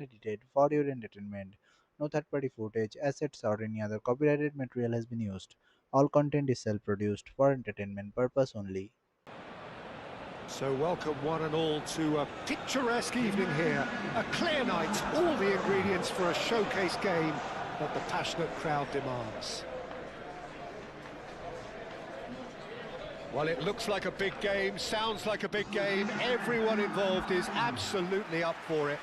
edited for your entertainment. No third-party footage, assets, or any other copyrighted material has been used. All content is self-produced for entertainment purpose only. So welcome one and all to a picturesque evening here. A clear night, all the ingredients for a showcase game that the passionate crowd demands. Well, it looks like a big game, sounds like a big game. Everyone involved is absolutely up for it.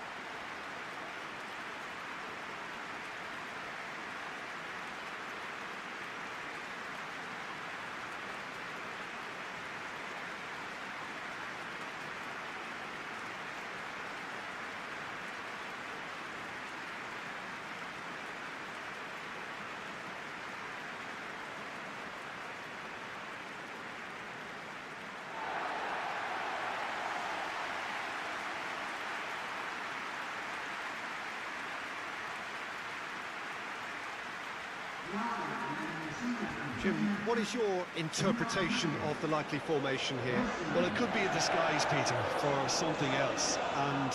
Jim, what is your interpretation of the likely formation here? Well, it could be a disguise, Peter, for something else. And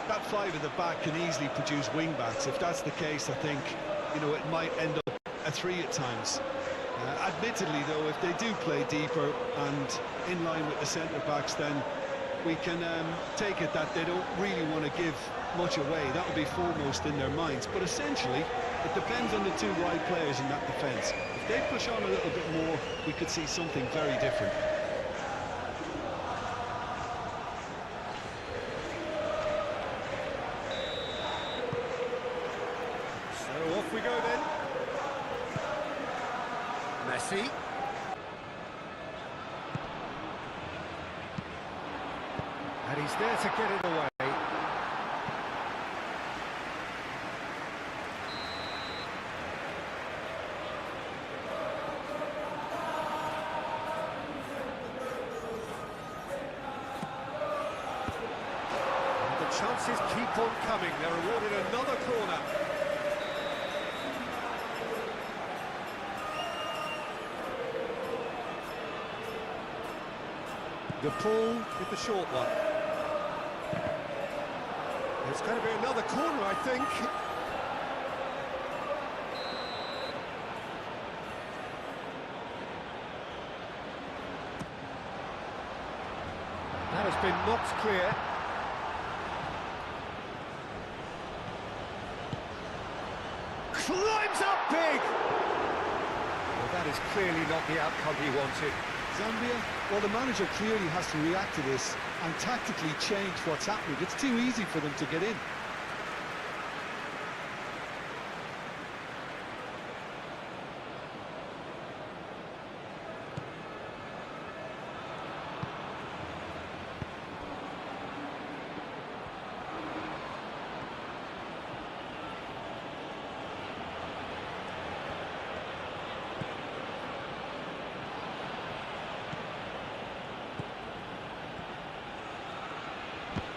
that five at the back can easily produce wing-backs. If that's the case, I think, it might end up a three at times. Admittedly, though, if they do play deeper and in line with the centre-backs, then we can take it that they don't really want to give much away. That will be foremost in their minds. But essentially, it depends on the two wide players in that defence. If they push on a little bit more, we could see something very different. So off we go then. Messi. And he's there to get it away. Chances keep on coming. They're awarded another corner. The pull with the short one. It's going to be another corner, I think. That has been knocked clear. Climbs up big! Well, that is clearly not the outcome he wanted. Zambia, well, the manager clearly has to react to this and tactically change what's happening. It's too easy for them to get in.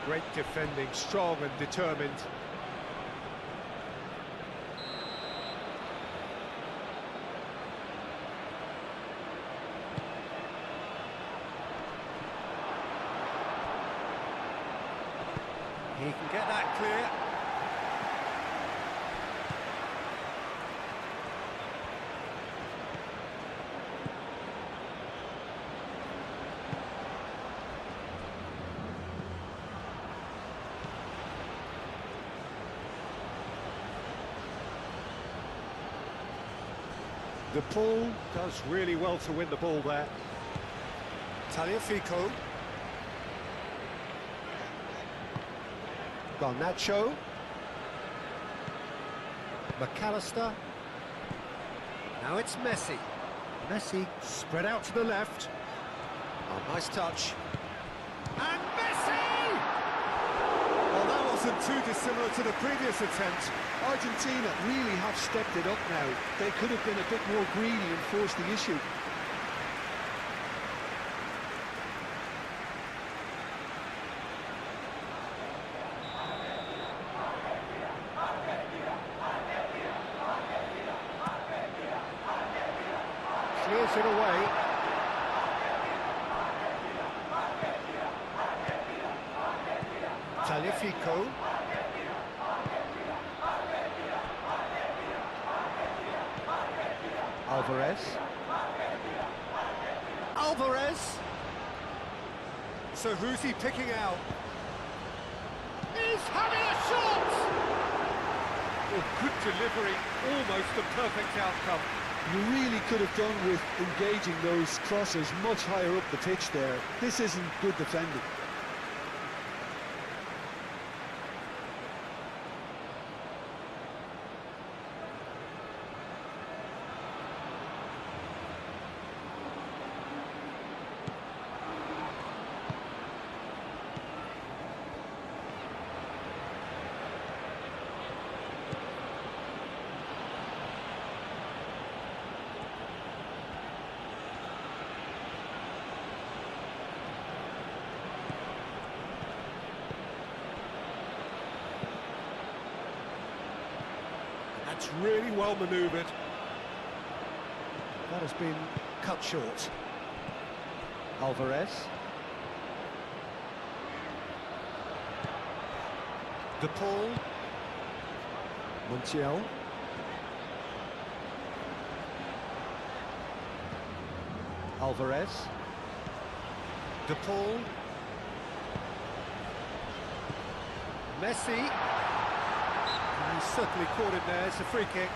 Great defending, strong and determined. He can get that clear. The pull does really well to win the ball there. Tagliafico. Garnacho. McAllister. Now it's Messi. Messi spread out to the left. Oh, nice touch. And Messi! Well, that wasn't too dissimilar to the previous attempt. Argentina really have stepped it up now. They could have been a bit more greedy and forced the issue. Clears it away. Tagliafico. Alvarez. Alvarez! So who's he picking out? He's having a shot! Oh, good delivery, almost a perfect outcome. You really could have done with engaging those crosses much higher up the pitch there. This isn't good defending. That's really well manoeuvred. That has been cut short. Alvarez. De Paul. Montiel. Alvarez. De Paul. Messi. He's certainly caught it there. It's a free kick.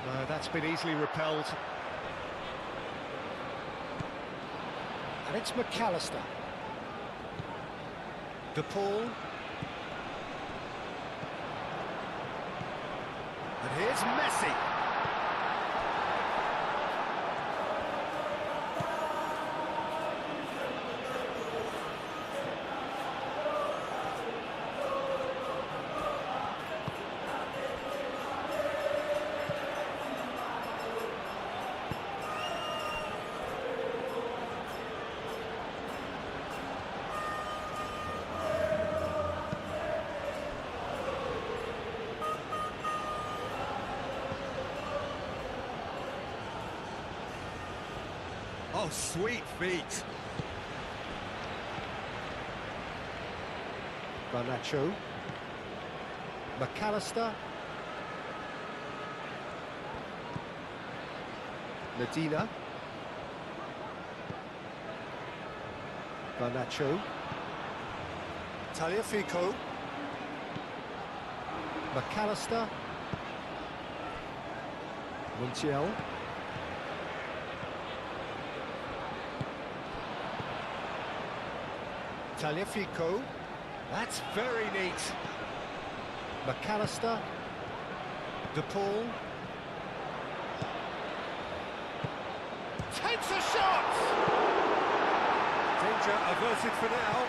No, that's been easily repelled. And it's McAllister. De Paul. And here's Messi. Oh, sweet feet. Garnacho. McAllister. Medina. Garnacho. Tagliafico. McAllister. Montiel. Tagliafico. That's very neat. McAllister. De Paul. Takes a shot! Danger averted for now.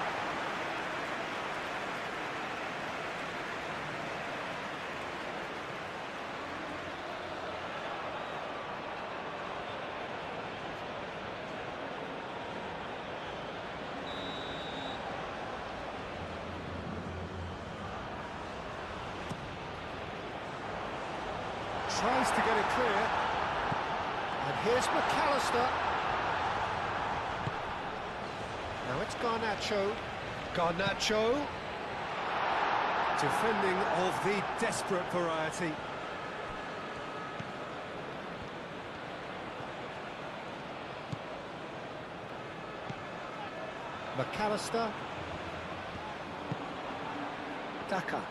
Tries to get it clear. And here's McAllister. Now it's Garnacho. Garnacho. Defending of the desperate variety. McAllister. Daka.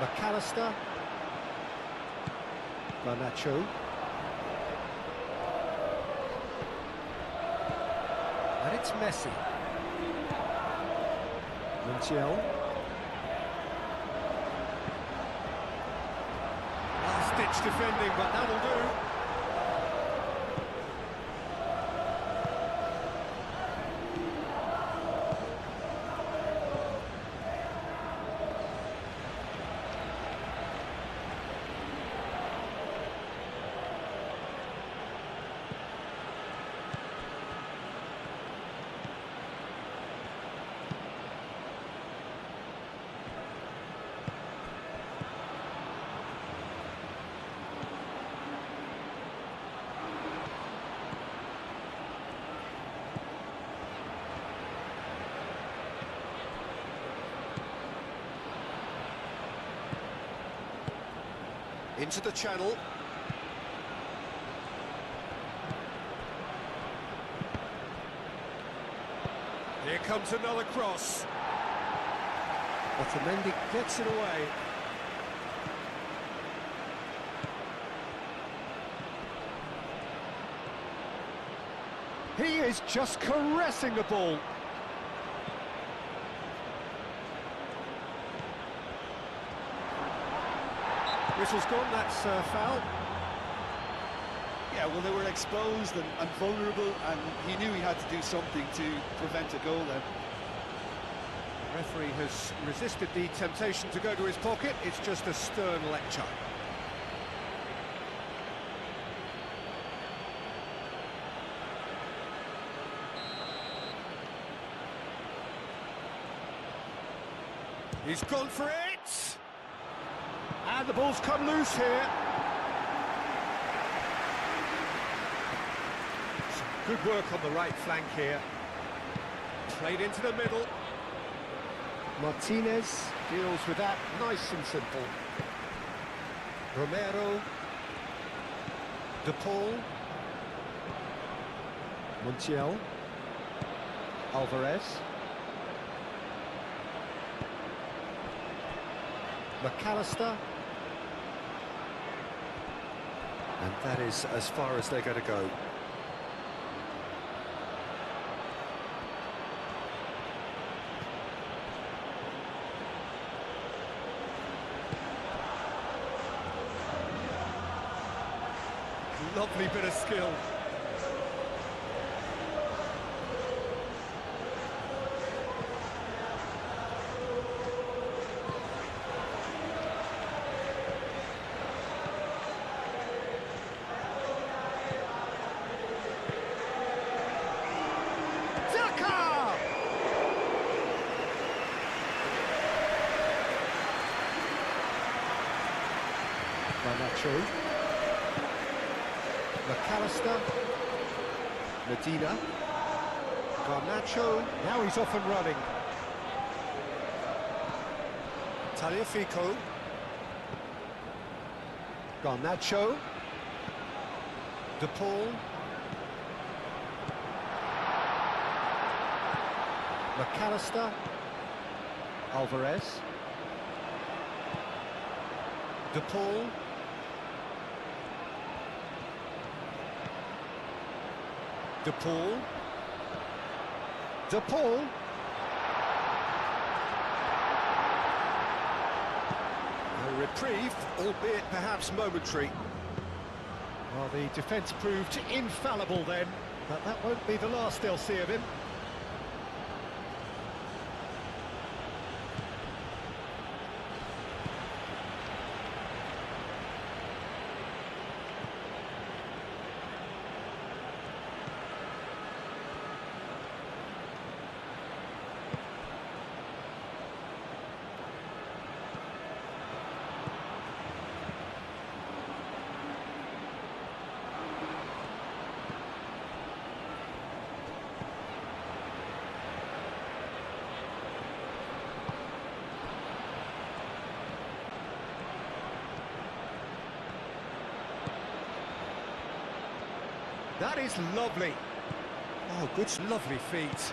McAllister. Garnacho. And it's Messi. Montiel. Much defending, but that'll do. Into the channel. Here comes another cross. Otamendi gets it away. He is just caressing the ball. Whistle's gone, that's foul. Yeah, well, they were exposed and vulnerable, and he knew he had to do something to prevent a goal then. The referee has resisted the temptation to go to his pocket. It's just a stern lecture. He's gone for it! And the ball's come loose here. Some good work on the right flank here. Played into the middle. Martinez deals with that nice and simple. Romero. De Paul. Montiel. Alvarez. McAllister. And that is as far as they're going to go. Lovely bit of skill. Garnacho. McAllister. Medina. Garnacho. Now he's off and running. Tagliafico. Garnacho. De Paul. McAllister. Alvarez. De Paul. De Paul. De Paul. A reprieve, albeit perhaps momentary. Well, the defence proved infallible then, but that won't be the last they'll see of him. That is lovely. Oh, good, lovely feet.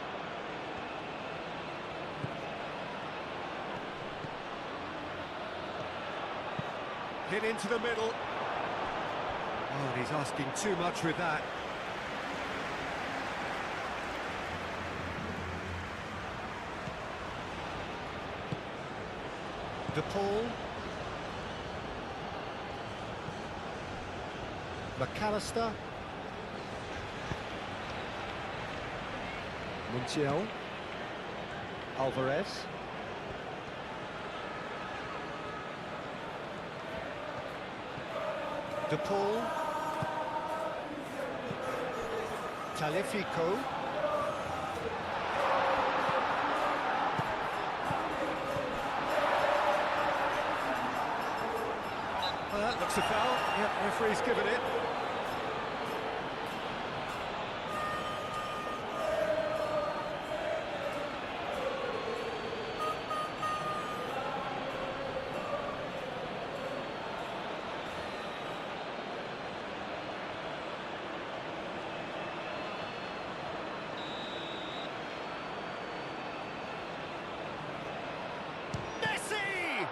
Hit into the middle. Oh, and he's asking too much with that. De Paul. McAllister. Montiel. Alvarez. De Paul. Talifico. Well, that looks a foul. Yep, referee's given it. Messi!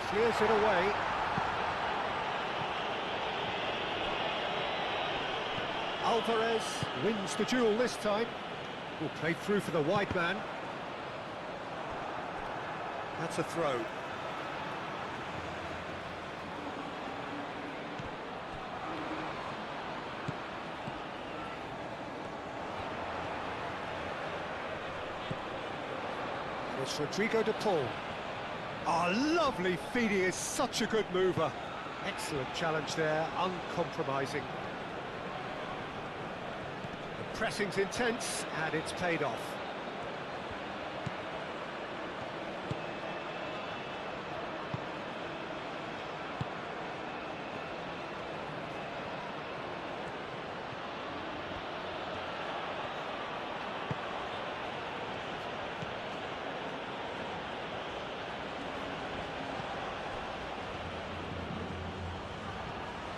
Clears it away. Alvarez wins the duel this time. Will play through for the wide man. That's a throw. It's Rodrigo de Paul. Oh, lovely feed. He is such a good mover. Excellent challenge there, uncompromising. The pressing's intense, and it's paid off.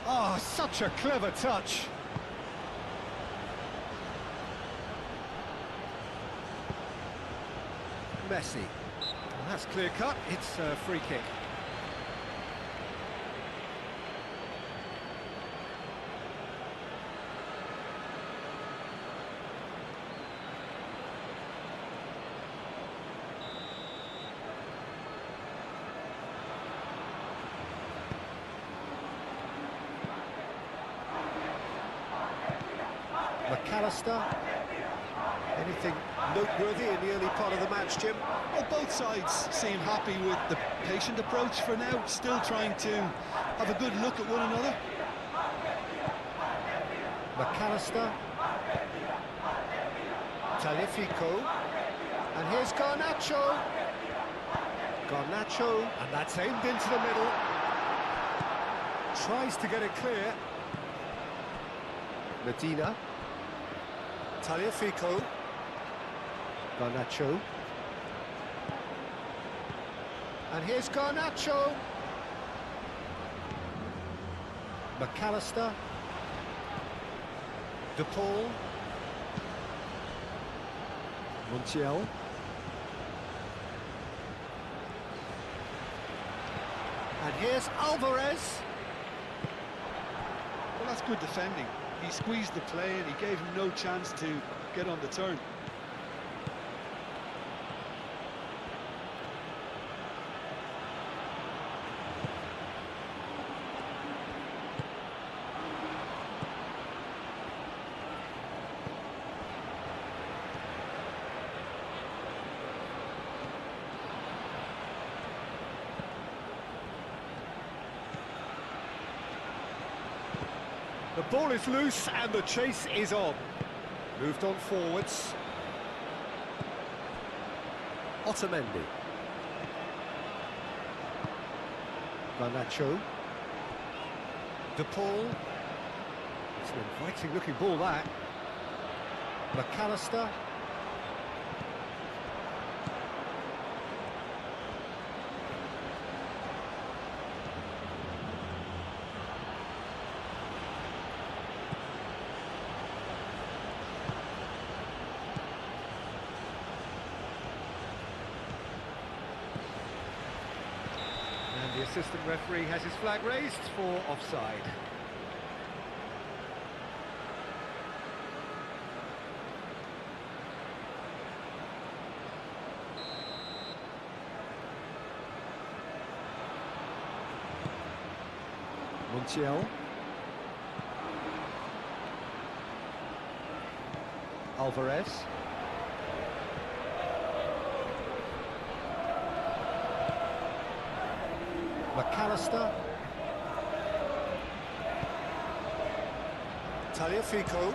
Oh, such a clever touch. Messi. Well, that's clear cut. It's a free kick. McAllister. Anything noteworthy in the early part of the match, Jim? Well, both sides seem happy with the patient approach for now, still trying to have a good look at one another. McAllister. Talifico. And here's Garnacho. Garnacho. And that's aimed into the middle. Tries to get it clear. Medina. Talifico. Garnacho. And here's Garnacho. McAllister. De Paul. Montiel. And here's Alvarez. Well, that's good defending. He squeezed the play and he gave him no chance to get on the turn. The ball is loose and the chase is on. Moved on forwards. Otamendi. Garnacho. De Paul. It's an inviting looking ball, that. McAllister. assistant referee has his flag raised for offside. Montiel. Alvarez. McAllister. Tagliafico.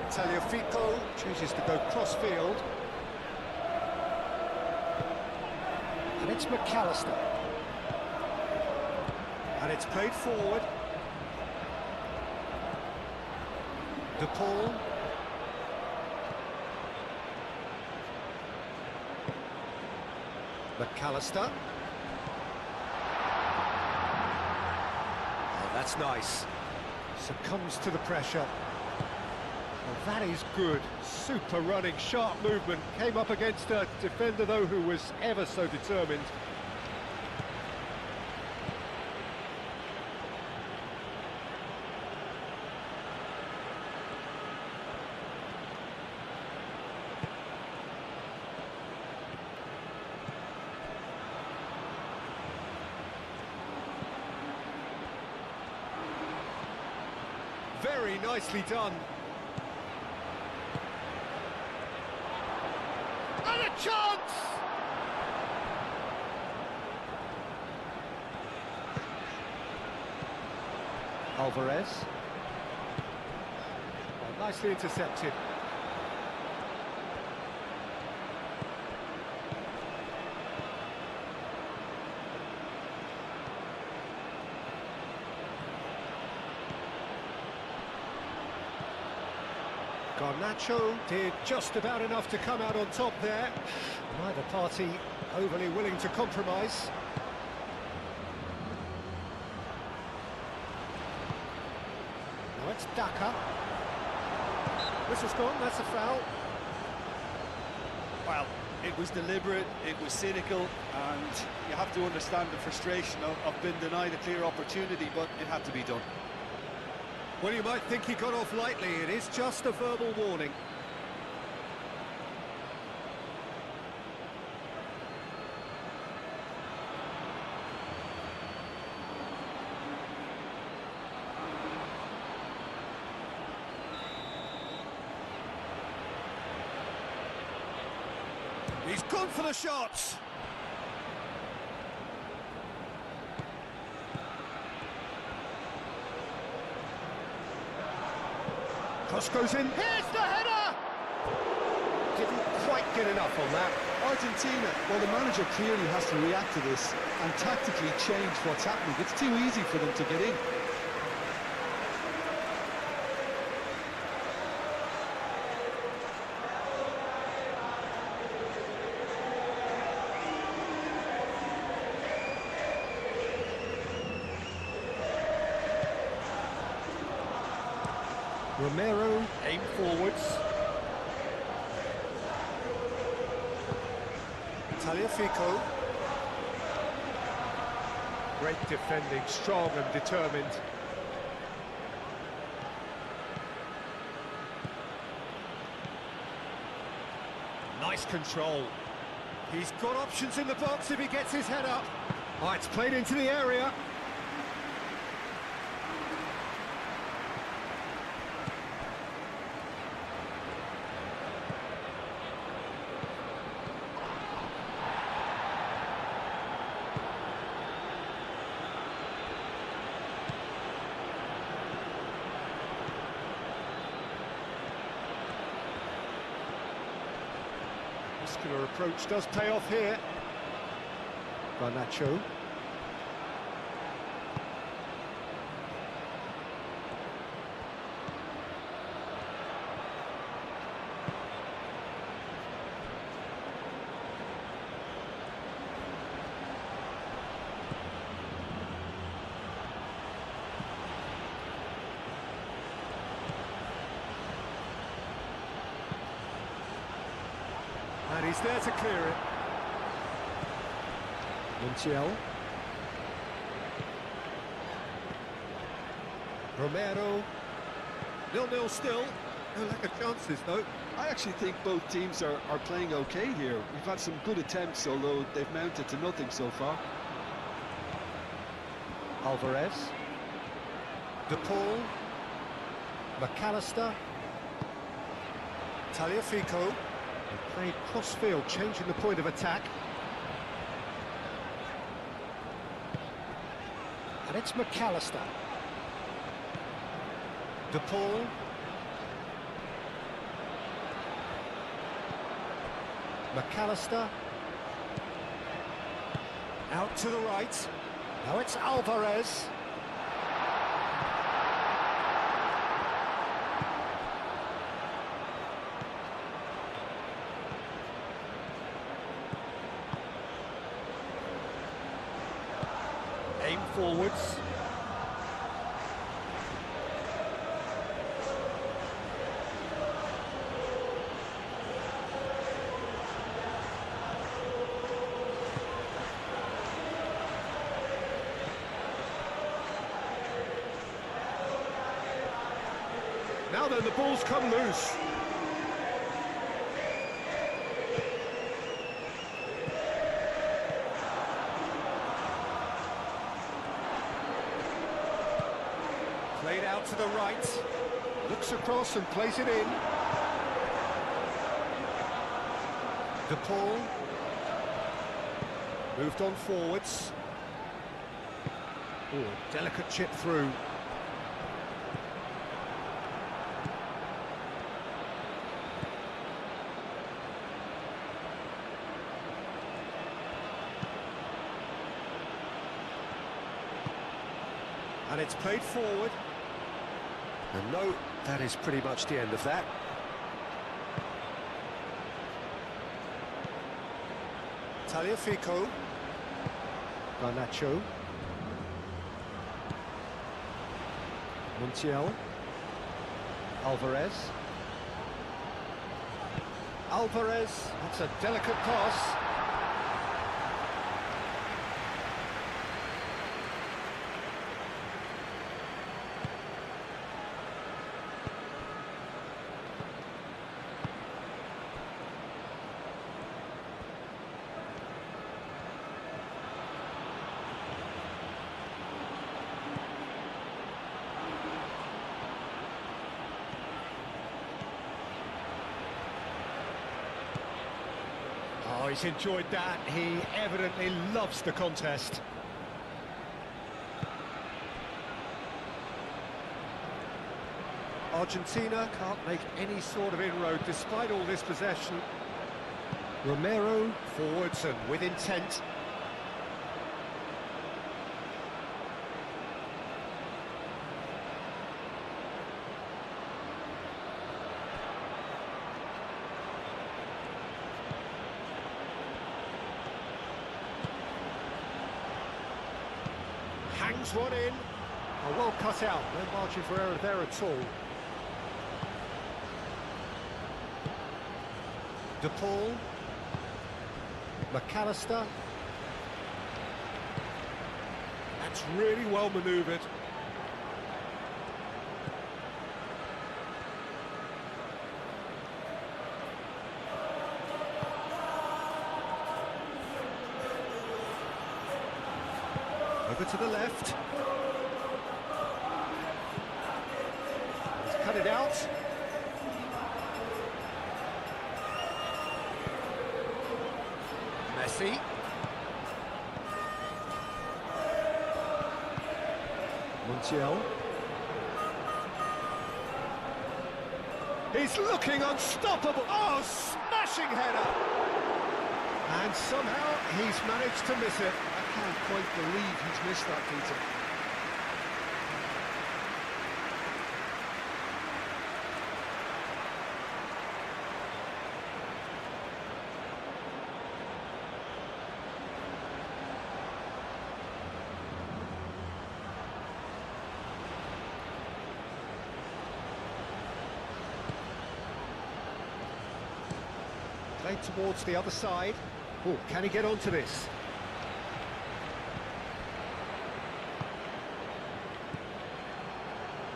Tagliafico chooses to go cross-field. And it's McAllister. And it's played forward. De Paul. McAllister. Oh, that's nice. Succumbs to the pressure. Well, that is good. Super running, sharp movement. Came up against a defender, though, who was ever so determined. Very nicely done. And a chance! Alvarez. Well, nicely intercepted. Garnacho did just about enough to come out on top there. Neither party overly willing to compromise. Now it's Daka. Whistle's gone, that's a foul. Well, it was deliberate, it was cynical, and you have to understand the frustration of being denied a clear opportunity, but it had to be done. Well, you might think he got off lightly. It is just a verbal warning. He's gone for the shots. Cross goes in. Here's the header! Didn't quite get enough on that. Argentina, well, the manager clearly has to react to this and tactically change what's happening. It's too easy for them to get in. Romero aimed forwards. Tagliafico. Great defending, strong and determined. Nice control. He's got options in the box if he gets his head up. Oh, it's played into the area. Muscular approach does pay off here. Garnacho. And he's there to clear it. Montiel. Romero. 0-0 still. No lack of chances, though. I actually think both teams are playing okay here. We've had some good attempts, although they've mounted to nothing so far. Alvarez. De Paul. McAllister. Tagliafico. They played cross-field, changing the point of attack. And it's McAllister. De Paul. McAllister. Out to the right. Now it's Alvarez. Aim forwards. Now then, the ball's come loose. Played out to the right. Looks across and plays it in. De Paul. Moved on forwards. Oh, delicate chip through. And it's played forward. And no, that is pretty much the end of that. Tagliafico. Garnacho. Montiel. Alvarez. Alvarez. That's a delicate pass. Oh, he's enjoyed that. He evidently loves the contest. Argentina can't make any sort of inroad despite all this possession. Romero forwards and with intent. Hangs one in. Oh, well cut out. No margin for error there at all. De Paul. McAllister. That's really well manoeuvred. Over to the left. He's cut it out. Messi. Montiel. He's looking unstoppable. Oh, smashing header. And somehow he's managed to miss it. I can't quite believe he's missed that, Peter. Played towards the other side. Oh, can he get onto this?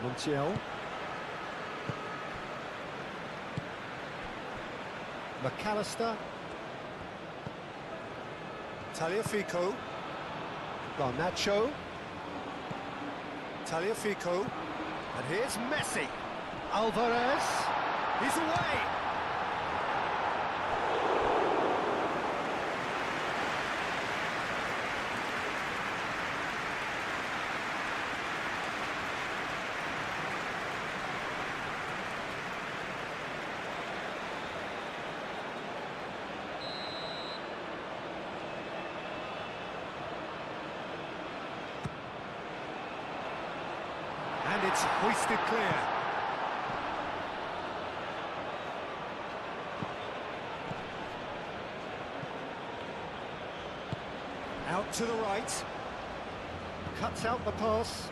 Montiel. McAllister. Tagliafico. Garnacho. Tagliafico. And here's Messi. Alvarez. He's away. And it's hoisted clear. Out to the right. Cuts out the pass.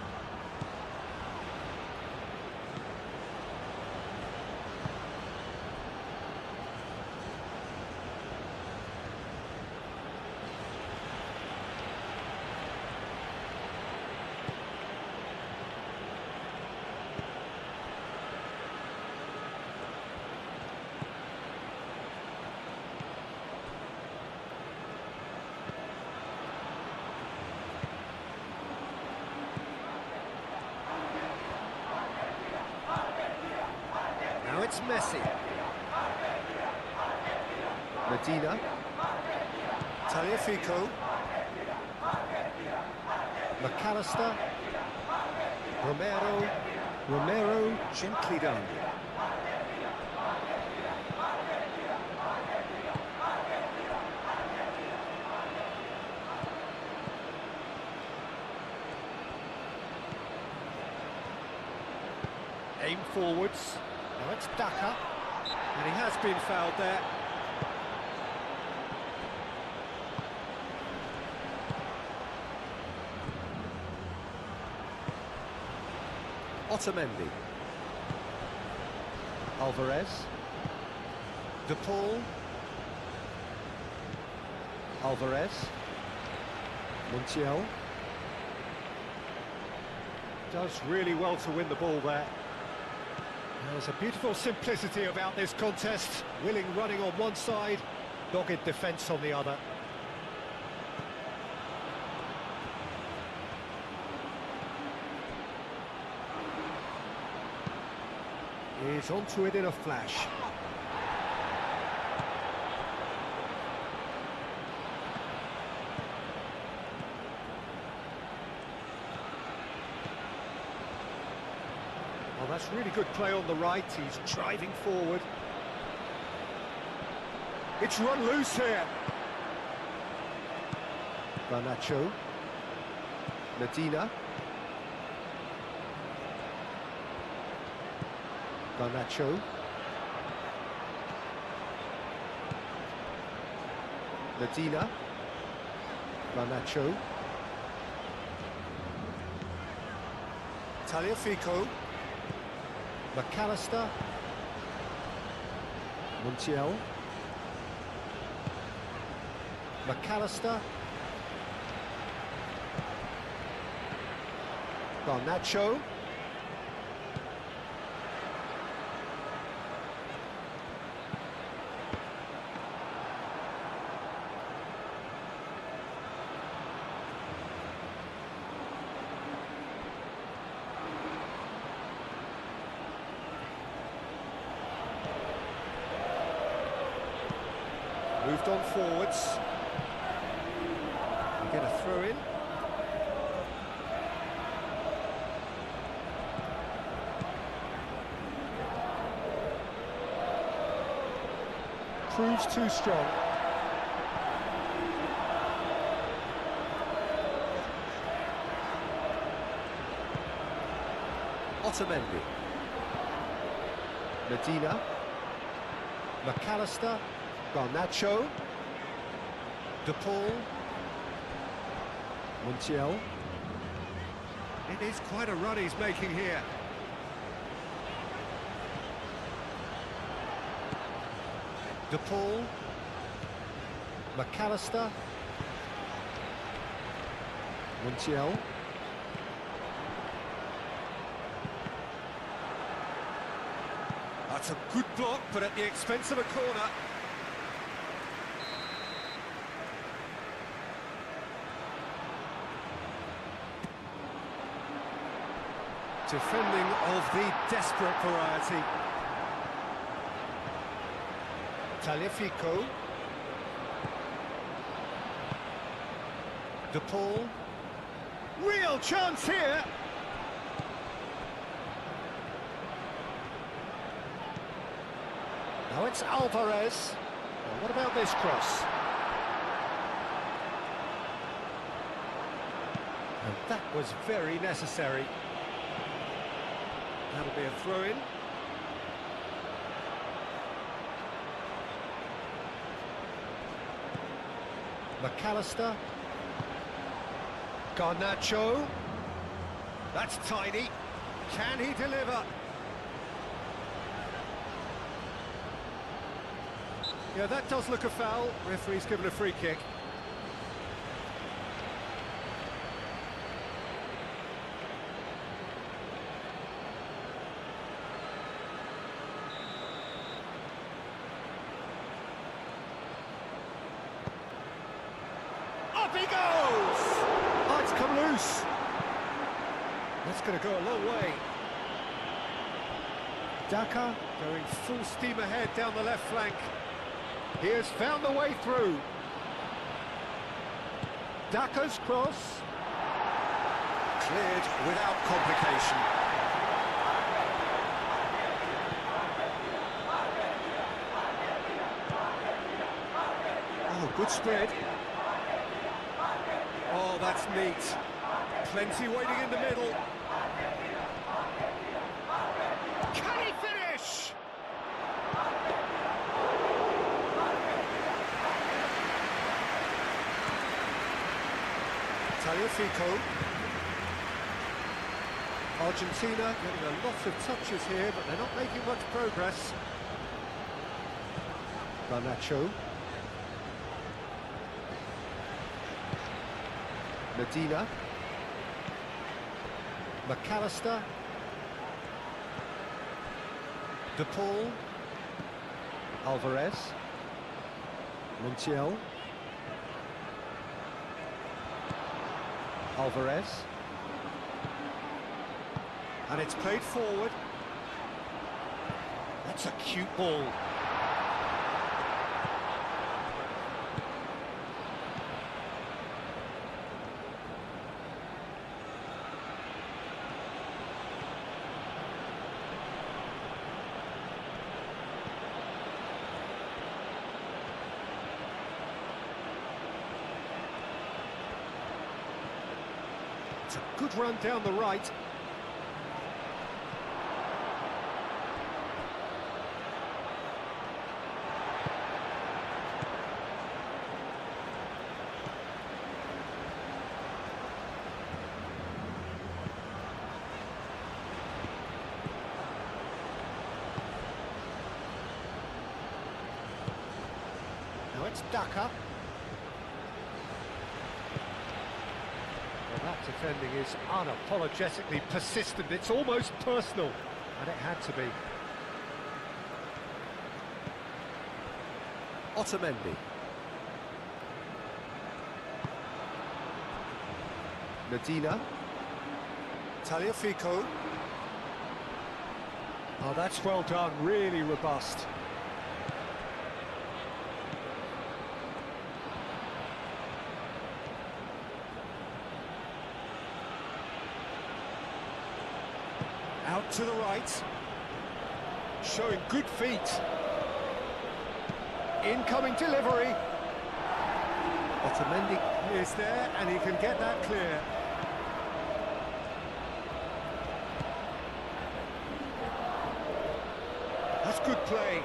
Now it's Messi. Medina. Tagliafico. McAllister. Romero, gently done. Aim forwards. Now it's Daka, and he has been fouled there. Otamendi. Alvarez. De Paul. Alvarez. Montiel. Does really well to win the ball there. There's a beautiful simplicity about this contest. Willing running on one side, dogged defence on the other. He's onto it in a flash. Well, that's really good play on the right. He's driving forward. It's run loose here. Garnacho. Medina. Garnacho. Medina. Garnacho. Tagliafico. McAllister. Montiel. McAllister. Garnacho. Moved on forwards. We get a throw in. Proves too strong. Otamendi. Medina. McAllister. Garnacho. De Paul. Montiel. It is quite a run he's making here. De Paul. McAllister. That's a good block, but at the expense of a corner. Defending of the desperate variety. Taliafico. De Paul. Real chance here. Now it's Alvarez. Well, what about this cross? And that was very necessary. That'll be a throw-in. McAllister. Garnacho. That's tidy. Can he deliver? Yeah, that does look a foul. Referee's given a free kick. Up he goes! Oh, it's come loose. That's going to go a long way. Daka going full steam ahead down the left flank. He has found the way through. Daka's cross. Cleared without complication. Oh, good spread. Oh, that's neat. Plenty waiting in the middle. Can he finish? Taliafico. Argentina getting a lot of touches here, but they're not making much progress. Garnacho. Medina. McAllister. De Paul. Alvarez. Montiel. Alvarez. And it's played forward. That's a cute ball. It's a good run down the right. Now it's Daka. That defending is unapologetically persistent. It's almost personal, and it had to be. Otamendi. Medina. Taliafico. Oh, that's well done, really robust. Out to the right, showing good feet. Incoming delivery. Otamendi is there, and he can get that clear. That's good play.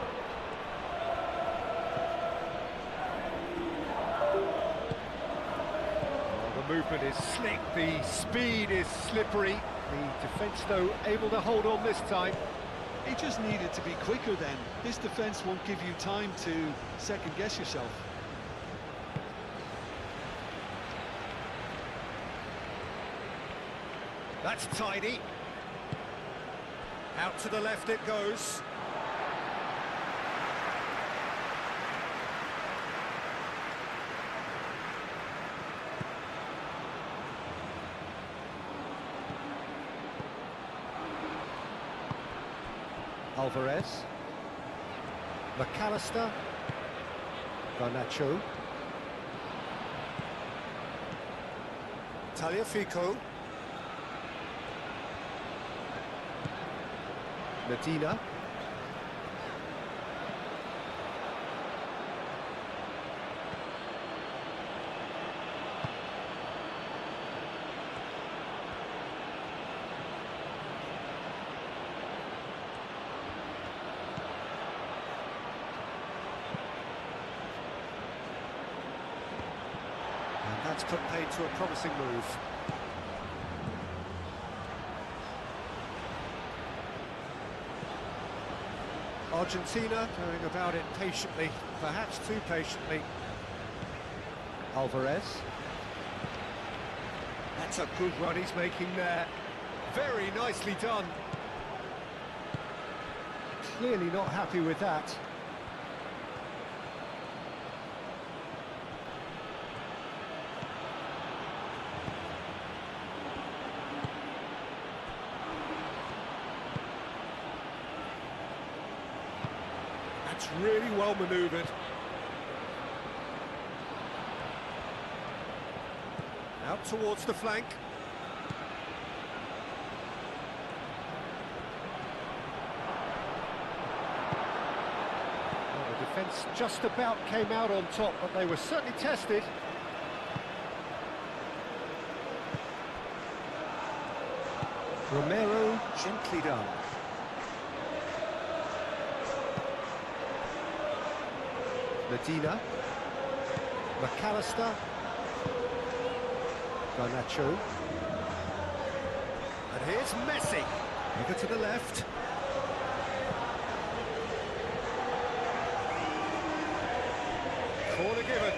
Oh, the movement is slick, the speed is slippery. The defence, though, able to hold on this time. He just needed to be quicker then. His defence won't give you time to second-guess yourself. That's tidy. Out to the left it goes. Alvarez. McAllister. Garnacho. Tagliafico. Medina. And that's put paid to a promising move. Argentina going about it patiently, perhaps too patiently. Alvarez. That's a good run he's making there. Very nicely done. Clearly not happy with that. That's really well manoeuvred. Out towards the flank. Well, the defence just about came out on top, but they were certainly tested. Romero, gently done. Medina. McAllister. Garnacho. And here's Messi. Over to the left. Corner given.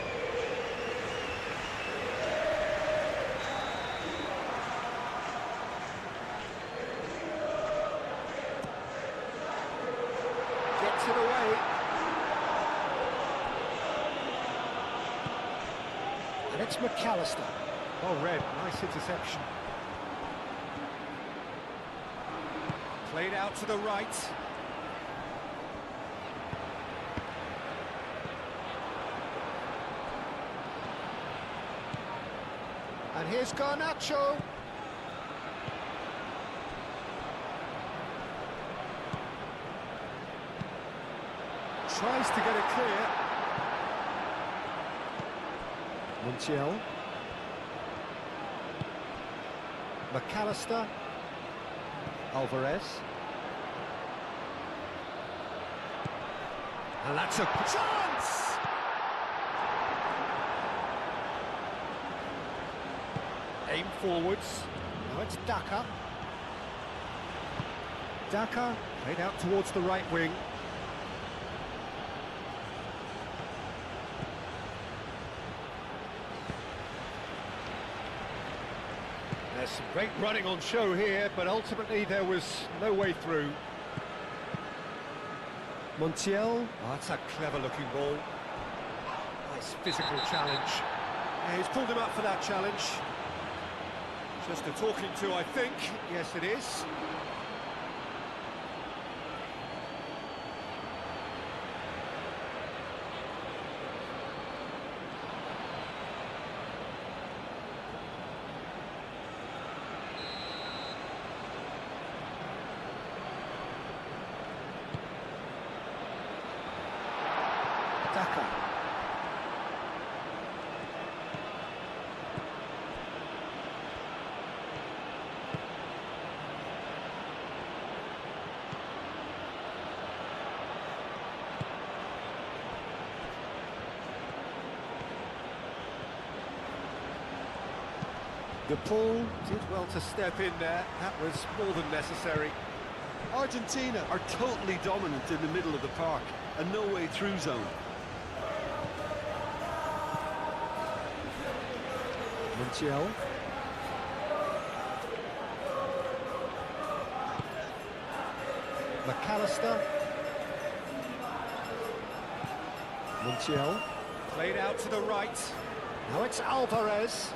Gets it away. And it's McAllister. Well read, nice interception. Played out to the right. And here's Garnacho. Tries to get it clear. Montiel. McAllister. Alvarez. And that's a chance! Aim forwards. Now it's Daka. Daka played out towards the right wing. There's some great running on show here, but ultimately there was no way through. Montiel. Oh, that's a clever-looking ball. Nice physical challenge. Yeah, he's pulled him up for that challenge. Just a talking to, I think. Yes, it is. Daka. The Paul did well to step in there. That was more than necessary. Argentina are totally dominant in the middle of the park, a no-way through zone. Montiel. McAllister. Montiel. Played out to the right. Now it's Alvarez.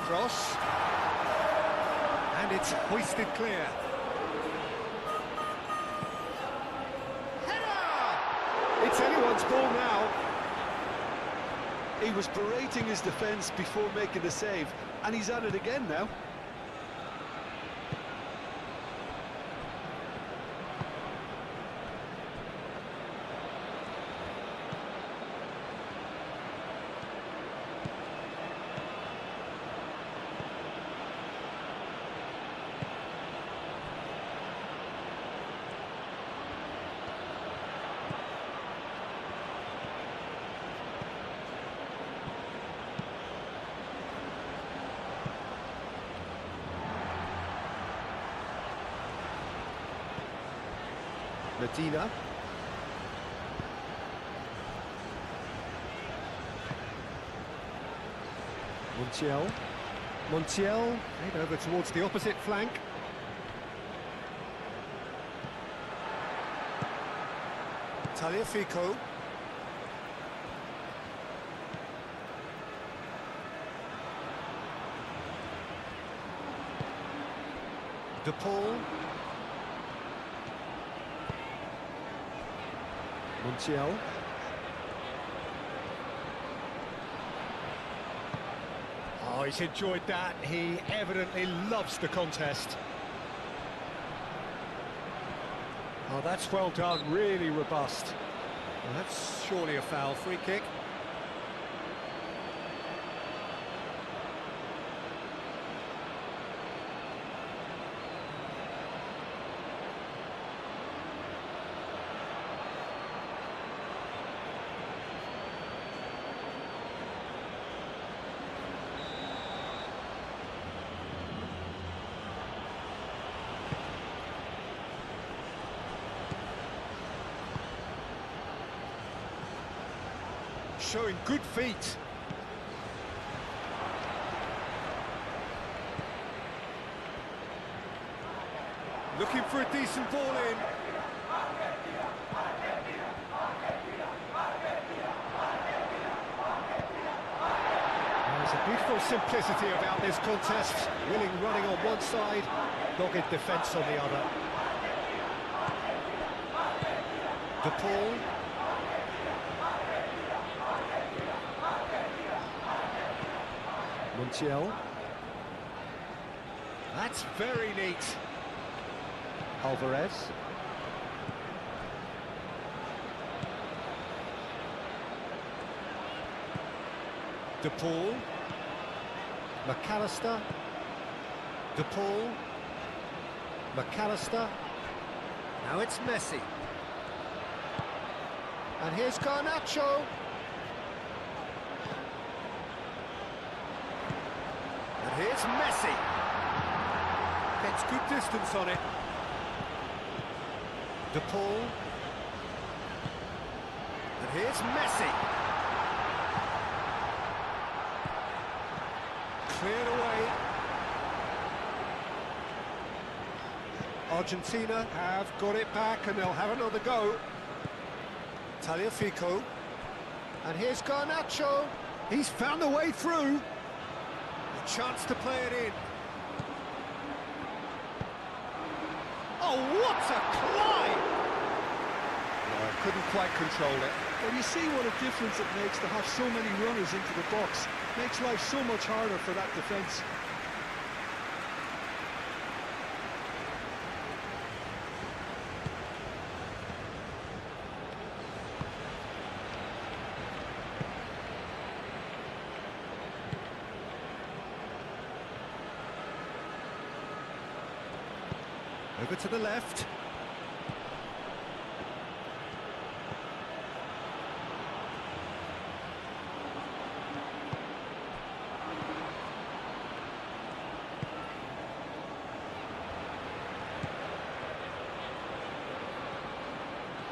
Cross. And it's hoisted clear. It's anyone's ball now. He was berating his defence before making the save, and he's at it again now. Medina. Montiel, played over towards the opposite flank. Taliafico. De Paul. Montiel. Oh, he's enjoyed that. He evidently loves the contest. Oh, that's well done, really robust. Well, that's surely a foul. Free kick. Showing good feet. Looking for a decent ball in. There's a beautiful simplicity about this contest. Willing running on one side, dogged defence on the other. De Paul. Montiel. That's very neat. Alvarez. De Paul. McAllister. De Paul. McAllister. Now it's Messi. And here's Garnacho. And here's Messi. Gets good distance on it. De Paul. And here's Messi. Cleared away. Argentina have got it back and they'll have another go. Taliafico. And here's Garnacho. He's found a way through. A chance to play it in. Oh, what a climb! No, couldn't quite control it. Well, you see what a difference it makes to have so many runners into the box. Makes life so much harder for that defence. Over to the left.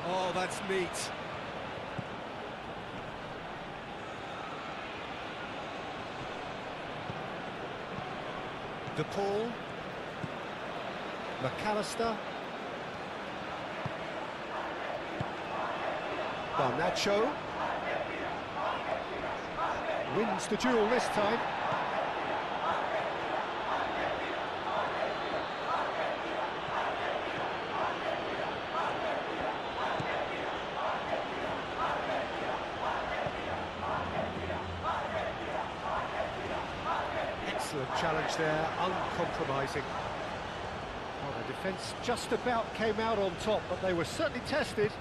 Oh, that's neat. De Paul. McAllister. Garnacho. Wins the duel this time. challenge there, uncompromising. Well, the defence just about came out on top, but they were certainly tested.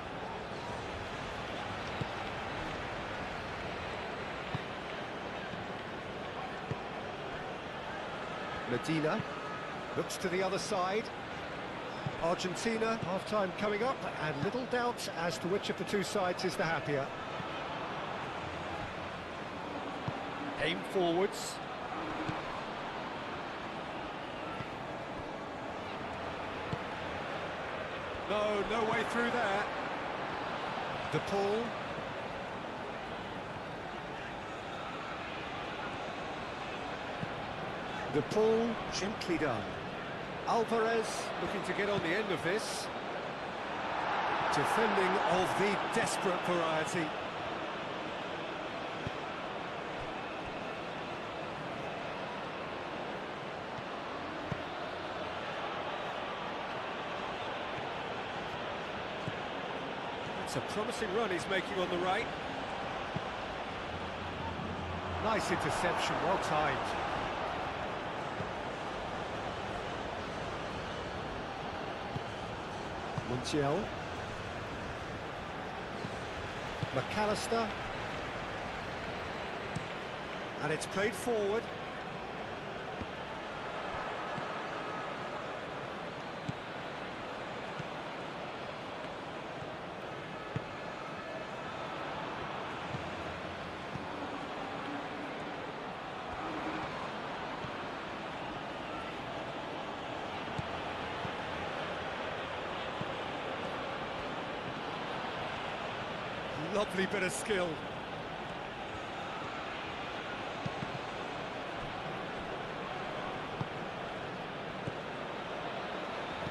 Medina looks to the other side. Argentina, half-time coming up, and little doubt as to which of the two sides is the happier. Aim forwards. No way through there. De Paul. De Paul, gently done. Alvarez looking to get on the end of this. Defending of the desperate variety. It's a promising run he's making on the right. Nice interception, well timed. Montiel. McAllister. And it's played forward. Lovely bit of skill.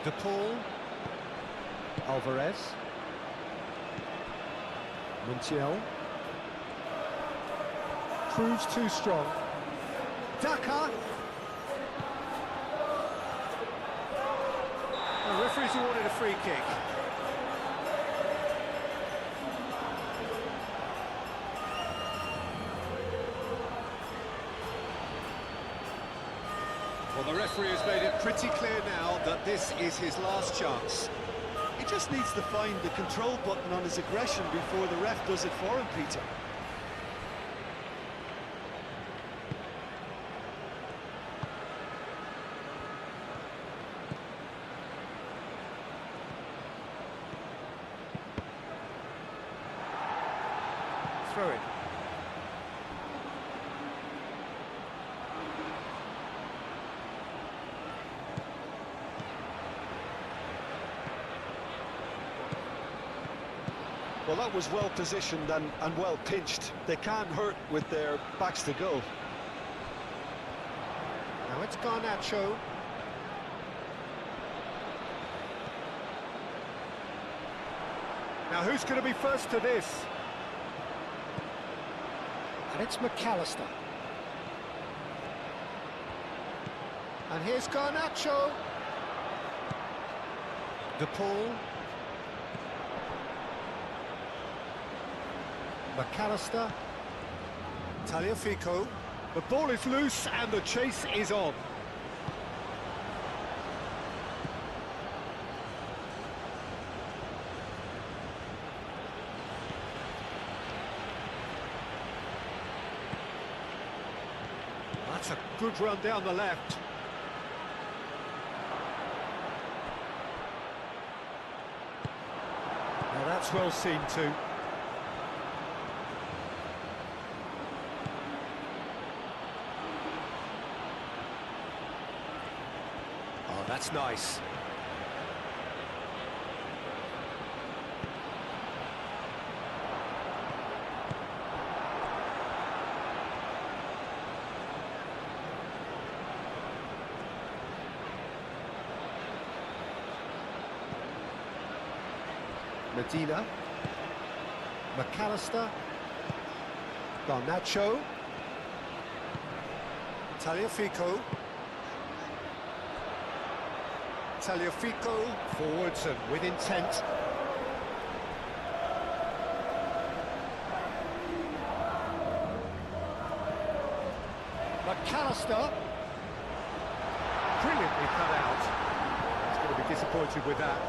De Paul. Alvarez. Montiel. Proves too strong. Daka. The referees who wanted a free kick. Well, the referee has made it pretty clear now that this is his last chance. He just needs to find the control button on his aggression before the ref does it for him, Peter. Throw it. Well, that was well positioned and well pinched. They can't hurt with their backs to goal. Now it's Garnacho. Now who's going to be first to this? And it's McAllister. And here's Garnacho. De Paul. McAllister. Tagliafico. The ball is loose and the chase is on. That's a good run down the left. Now that's well seen too. Oh, that's nice. Medina. McAllister. Garnacho. Tagliafico. Tagliafico forwards and with intent. McAllister. He cut out. He's going to be disappointed with that.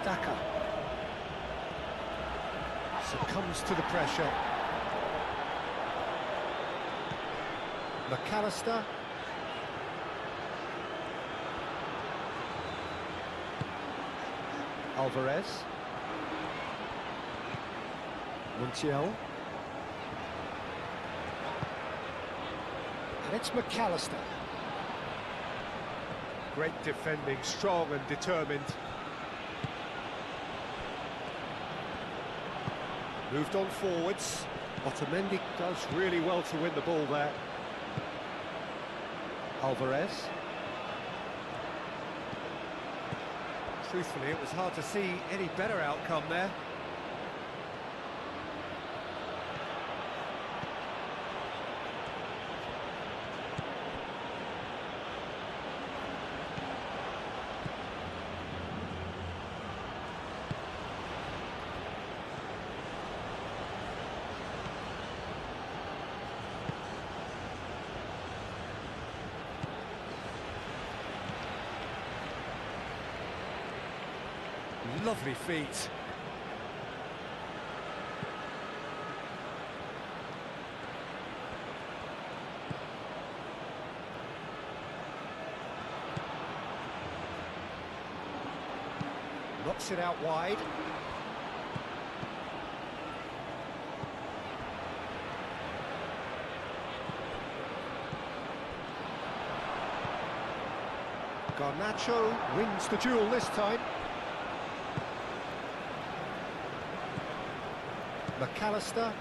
Daka succumbs to the pressure. McAllister. Alvarez. Montiel. And it's McAllister. Great defending, strong and determined. Moved on forwards. Otamendi does really well to win the ball there. Alvarez. Truthfully, it was hard to see any better outcome there. Lovely feet. Knocks it out wide. Garnacho wins the duel this time. McAllister.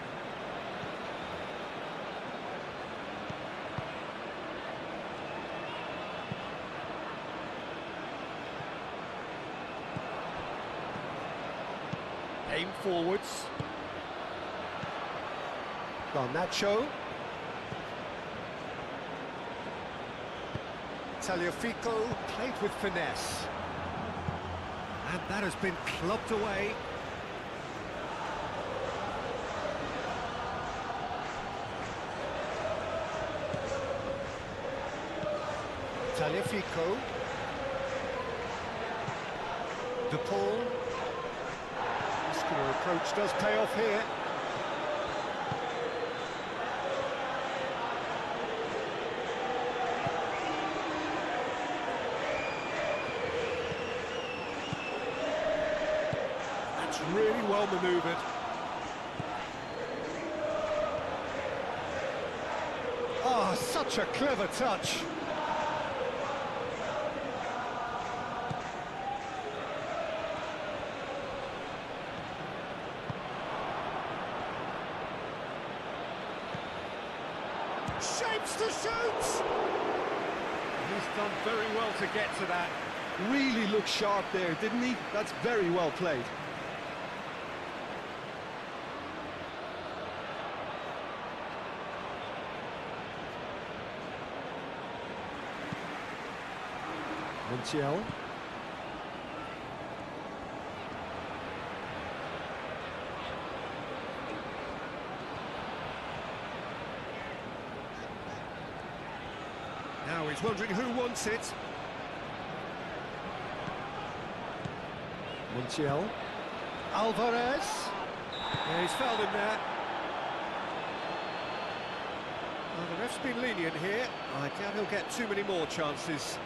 Aim forwards. Garnacho. Tagliafico played with finesse. And that has been clubbed away. Tagliafico. De Paul. Muscular approach does pay off here. That's really well manoeuvred. Oh, such a clever touch. Shapes to shoot! He's done very well to get to that. Really looked sharp there, didn't he? That's very well played. Montiel. Now he's wondering who wants it. Montiel. Alvarez. Yeah, he's fouled him there. Well, the ref's been lenient here. I doubt he'll get too many more chances.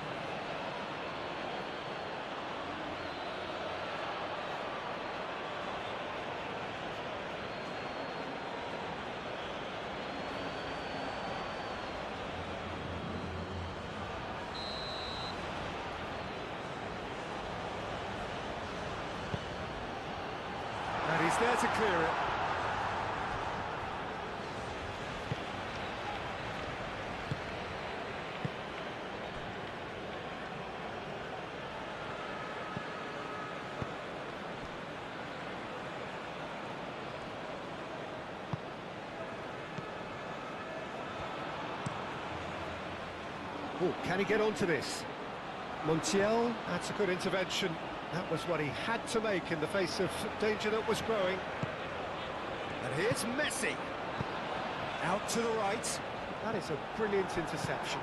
And he's there to clear it. Oh, can he get onto this? Montiel, that's a good intervention. That was what he had to make in the face of danger that was growing. And here's Messi. Out to the right. That is a brilliant interception.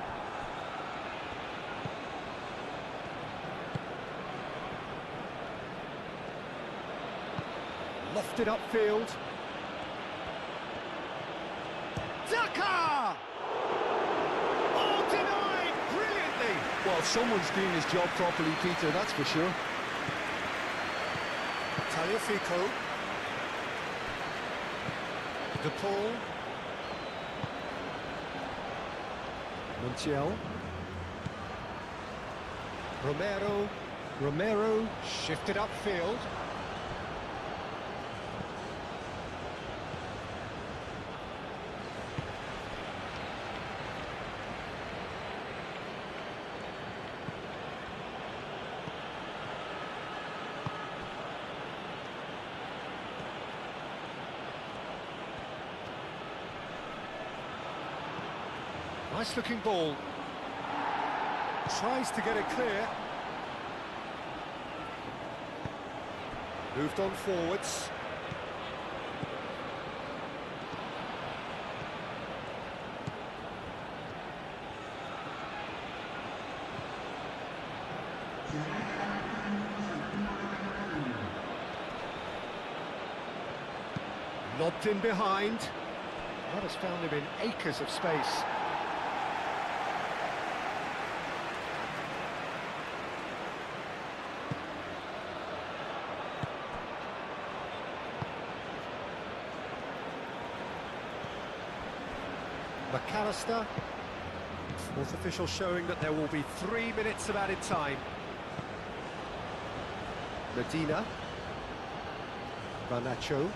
Lofted upfield. Daka! Oh, denied brilliantly! Well, someone's doing his job properly, Peter, that's for sure. Tagliafico. De Paul. Montiel. Romero shifted upfield. Nice looking ball. Tries to get it clear. Moved on forwards. Lobbed in behind. That has found him in acres of space. McAllister. Fourth official showing that there will be 3 minutes of added time. Medina. Garnacho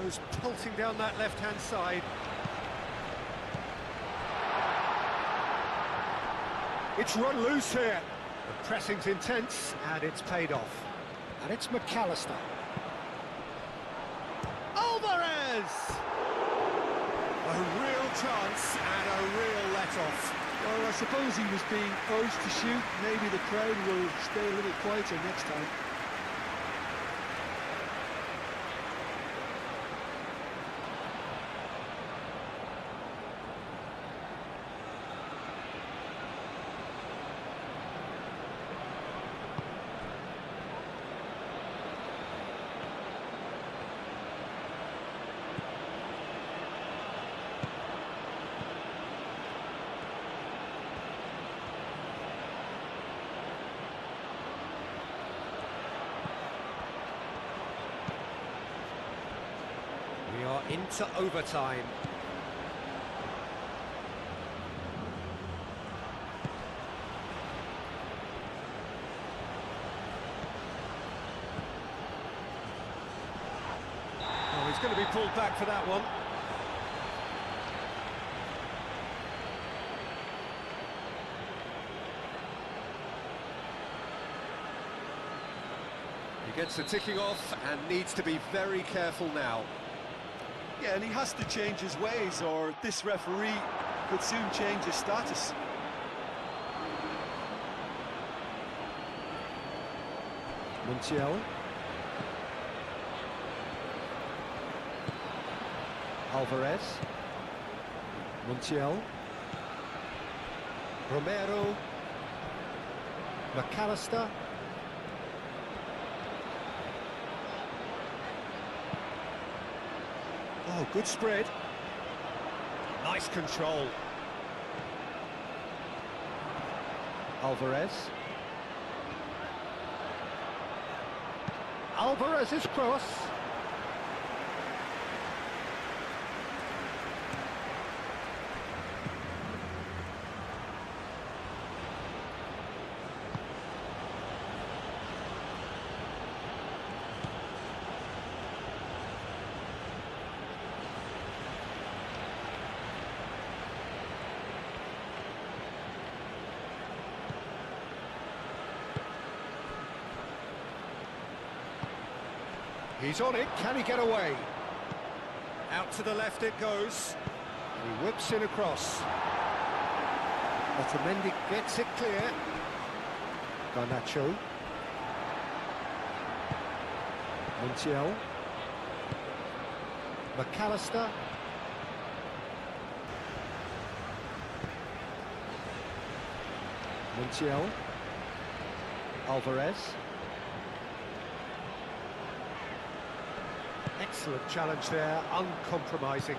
goes pelting down that left-hand side. It's run loose here. The pressing's intense, and it's paid off. And it's McAllister. Alvarez! A real chance and a real let-off. Well, I suppose he was being urged to shoot. Maybe the crowd will stay a little quieter next time. We are into overtime. Oh, he's going to be pulled back for that one. He gets the ticking off and needs to be very careful now. Yeah, and he has to change his ways, or this referee could soon change his status. Montiel. Alvarez. Montiel. Romero. McAllister. Oh, good spread. Nice control. Alvarez. Alvarez's cross. He's on it, can he get away? Out to the left it goes. He whips in across. Otamendi gets it clear. Garnacho. Montiel. McAllister. Montiel. Alvarez. Excellent challenge there, uncompromising.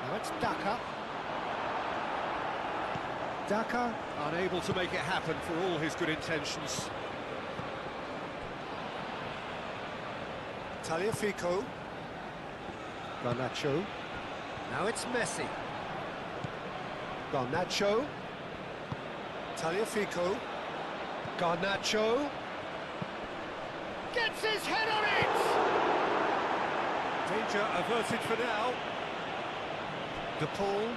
Now it's Daka. Daka unable to make it happen for all his good intentions. Tagliafico. Garnacho. Now it's Messi. Garnacho. Tagliafico. Garnacho. Gets his head on it! Danger averted for now. De Paul.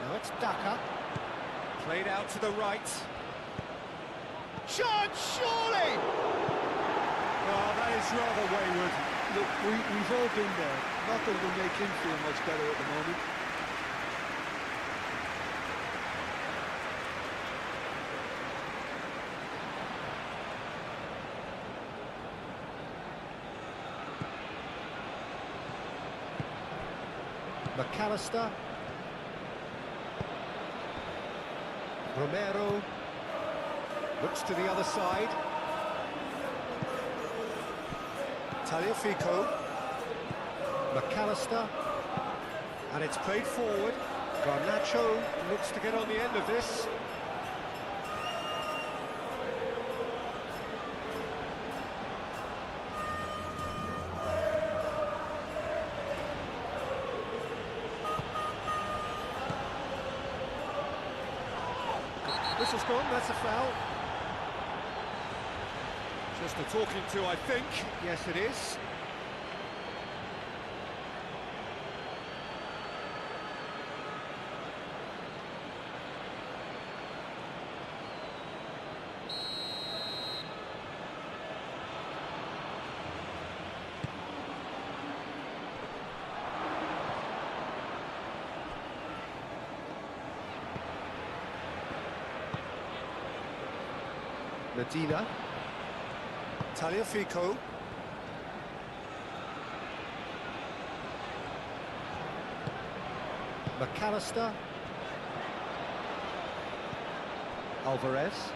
Now it's Daka. Played out to the right. Chance, surely! Oh, that is rather wayward. Look, we've all been there. Nothing will make him feel much better at the moment. McAllister. Romero. Looks to the other side. Tagliafico. McAllister. And it's played forward. Garnacho looks to get on the end of this. Whistle's gone, that's a foul. Just a talking to, I think. Yes, it is. Medina. Tagliafico. McAllister. Alvarez.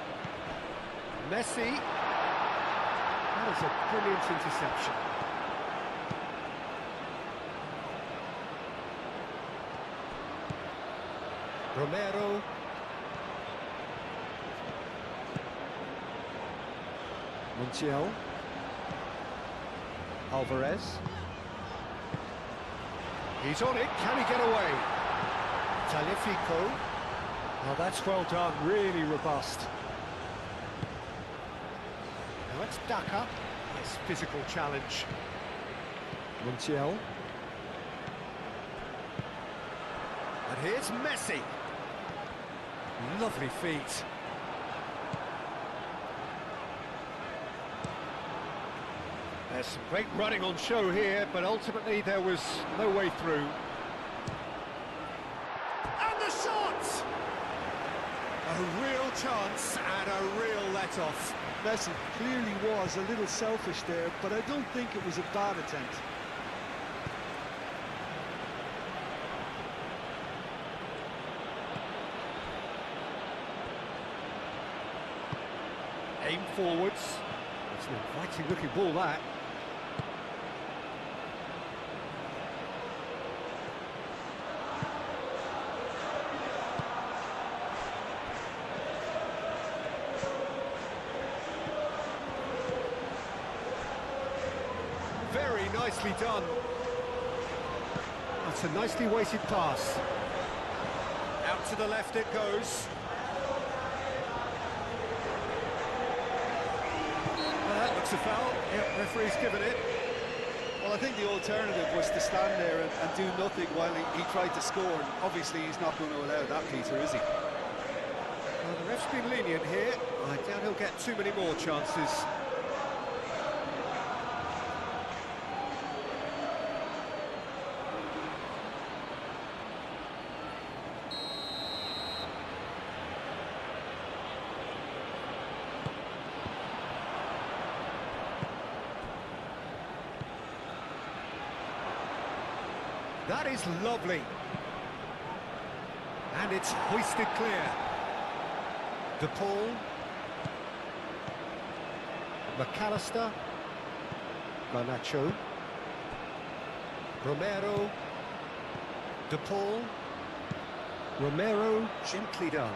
Messi. That is a brilliant interception. Romero. Montiel. Alvarez. He's on it, can he get away? Tagliafico. Oh, that's well done, really robust. Now it's Daka. Nice physical challenge. Montiel. And here's Messi. Lovely feet. There's some great running on show here, but ultimately there was no way through. And the shot! A real chance and a real let-off. Messi clearly was a little selfish there, but I don't think it was a bad attempt. Aim forwards. It's an inviting looking ball, that. Very nicely done. That's a nicely weighted pass. to the left it goes. Well, that looks a foul. Yeah, referee's given it. Well, I think the alternative was to stand there and do nothing while he tried to score. And obviously, he's not going to allow that, Peter, is he? Well, the ref's been lenient here. I doubt he'll get too many more chances. That is lovely. And it's hoisted clear. De Paul. McAllister. Garnacho. Romero. De Paul. Romero, gently done.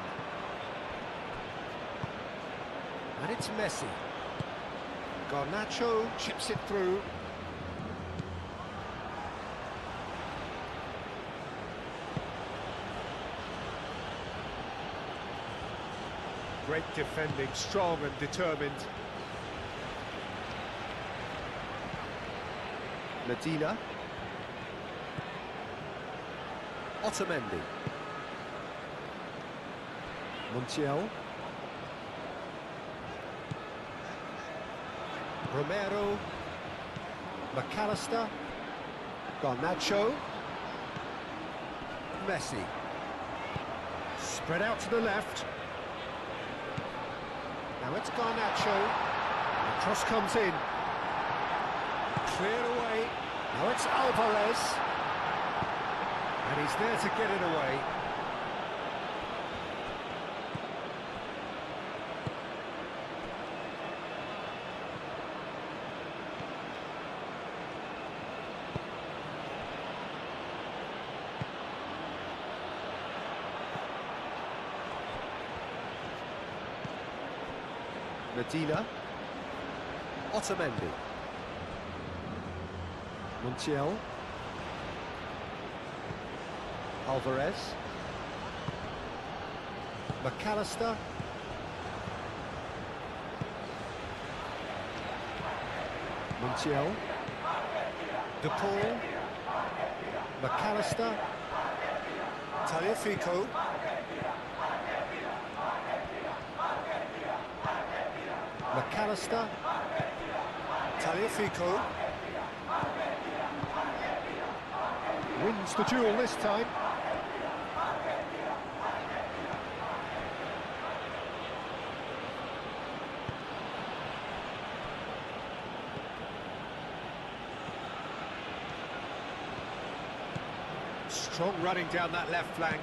And it's Messi. Garnacho chips it through. Great defending, strong and determined. Medina. Otamendi. Montiel. Romero. McAllister. Garnacho. Messi. Spread out to the left. Now it's Garnacho. The cross comes in. Cleared away. Now it's Alvarez. And he's there to get it away. Medina. Otamendi. Montiel. Alvarez. McAllister. Montiel. De Paul. McAllister. Tagliafico. McAllister. Tagliafico. Wins the duel this time. Strong running down that left flank.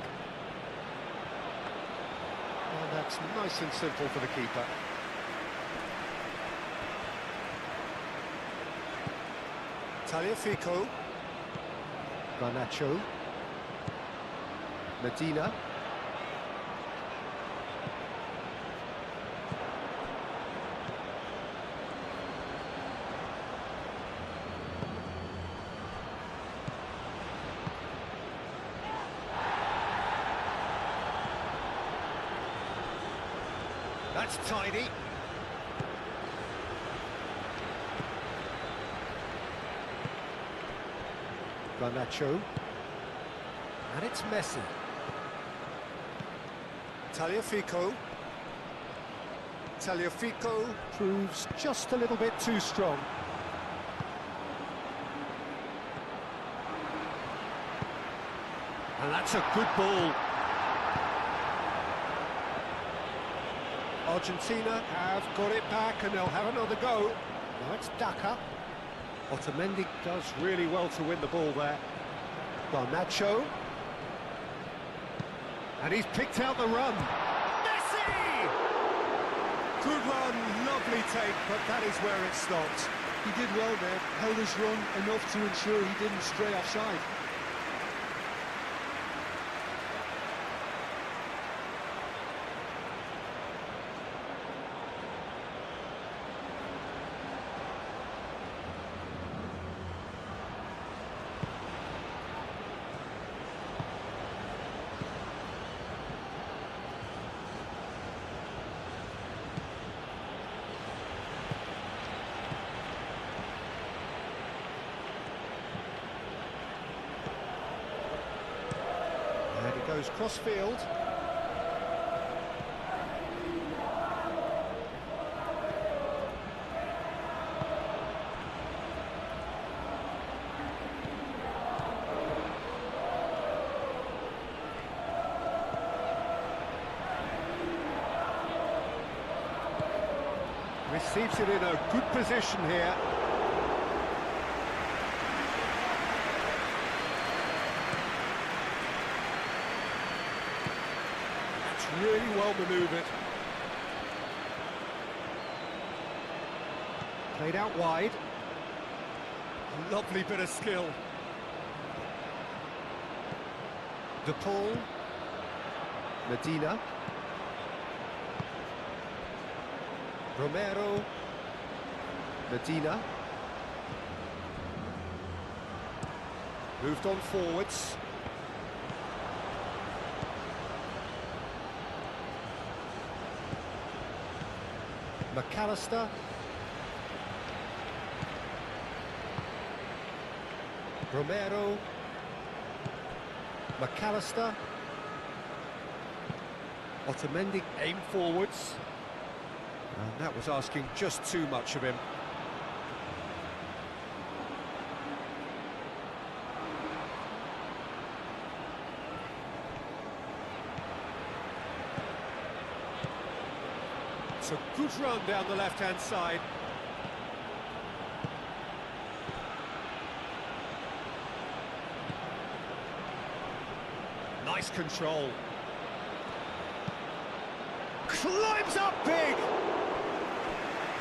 Well, that's nice and simple for the keeper. Tagliafico. Garnacho. Medina. That's tidy. Garnacho. And it's Messi. Tagliafico. Tagliafico proves just a little bit too strong. And that's a good ball. Argentina have got it back and they'll have another go. Now it's Daka. Otamendi does really well to win the ball there. Garnacho. And he's picked out the run. Messi! Good run, lovely take, but that is where it stopped. He did well there, held his run enough to ensure he didn't stray offside. challenge cross-field. Receives it in a good position here. That's really well manoeuvred. Played out wide. Lovely bit of skill. De Paul. Medina. Romero, Medina, moved on forwards. McAllister, Romero, McAllister, Otamendi aimed forwards. And that was asking just too much of him. It's a good run down the left-hand side. Nice control. Climbs up big!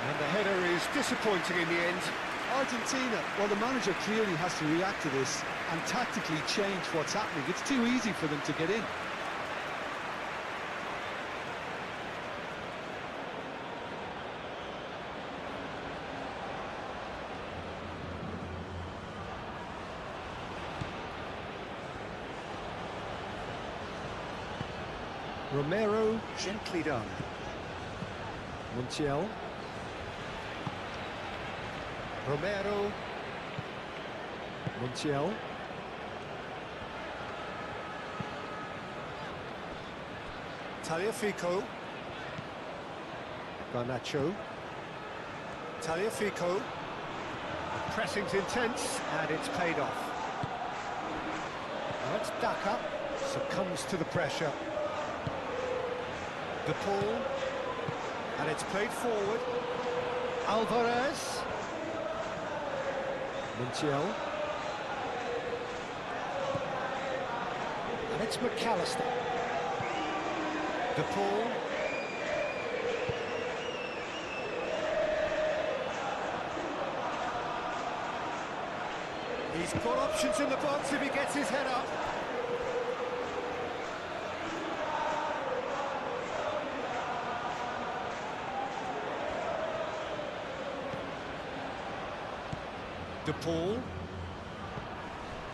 And the header is disappointing in the end. Argentina, well, the manager clearly has to react to this and tactically change what's happening. It's too easy for them to get in. Romero, gently done. Montiel. Romero. Montiel. Tagliafico. Garnacho. Tagliafico. The pressing's intense and it's paid off. Now it's Daka. Succumbs to the pressure. De Paul, and it's played forward. Alvarez. Montiel. And it's McAllister. De Paul. He's got options in the box if he gets his head up. De Paul.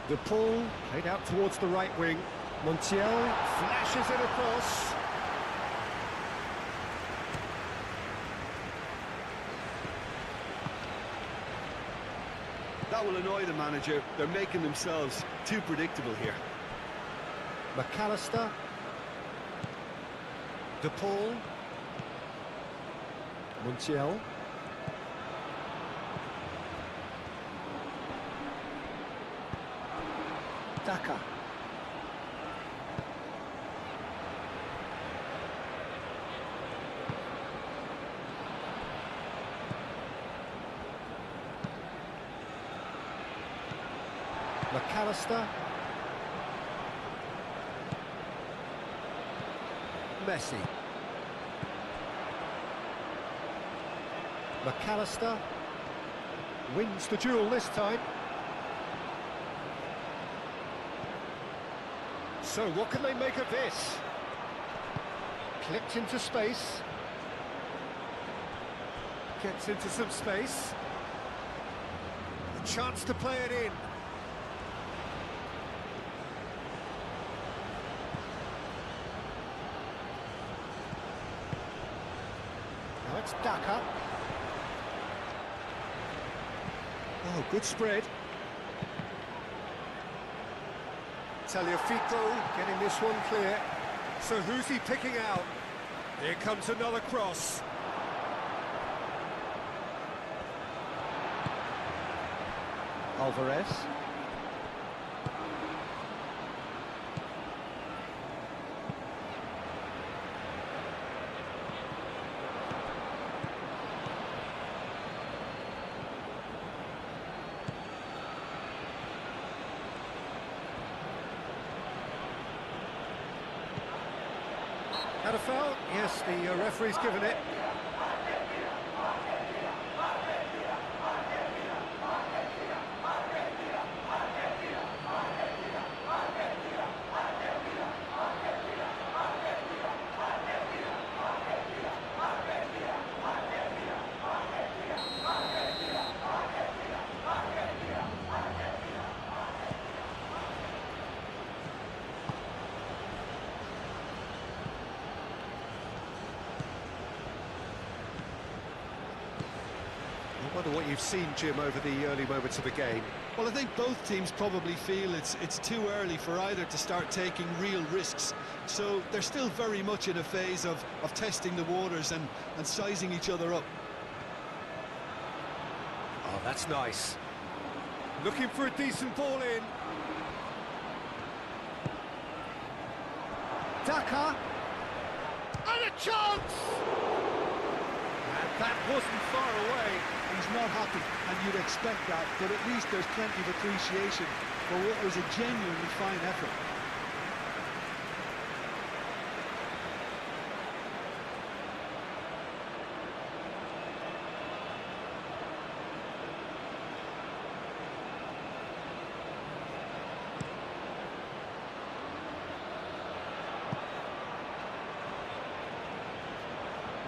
De Paul played out towards the right wing. Montiel flashes it across. That will annoy the manager. They're making themselves too predictable here. McAllister. De Paul. Montiel. Daka. McAllister. Messi. McAllister wins the duel this time. So what can they make of this? Clipped into space. Gets into some space. A chance to play it in. Now it's Daka. Oh, good spread. Tagliafico getting this one clear. So who's he picking out? Here comes another cross. Alvarez. Had a foul? Yes, the referee's given it. I wonder what you've seen, Jim, over the early moments of the game. Well, I think both teams probably feel it's too early for either to start taking real risks. So they're still very much in a phase of testing the waters and sizing each other up. Oh, that's nice. Looking for a decent ball in. Daka. And a chance! And that wasn't far away. He's not happy, and you'd expect that, but at least there's plenty of appreciation for what was a genuinely fine effort.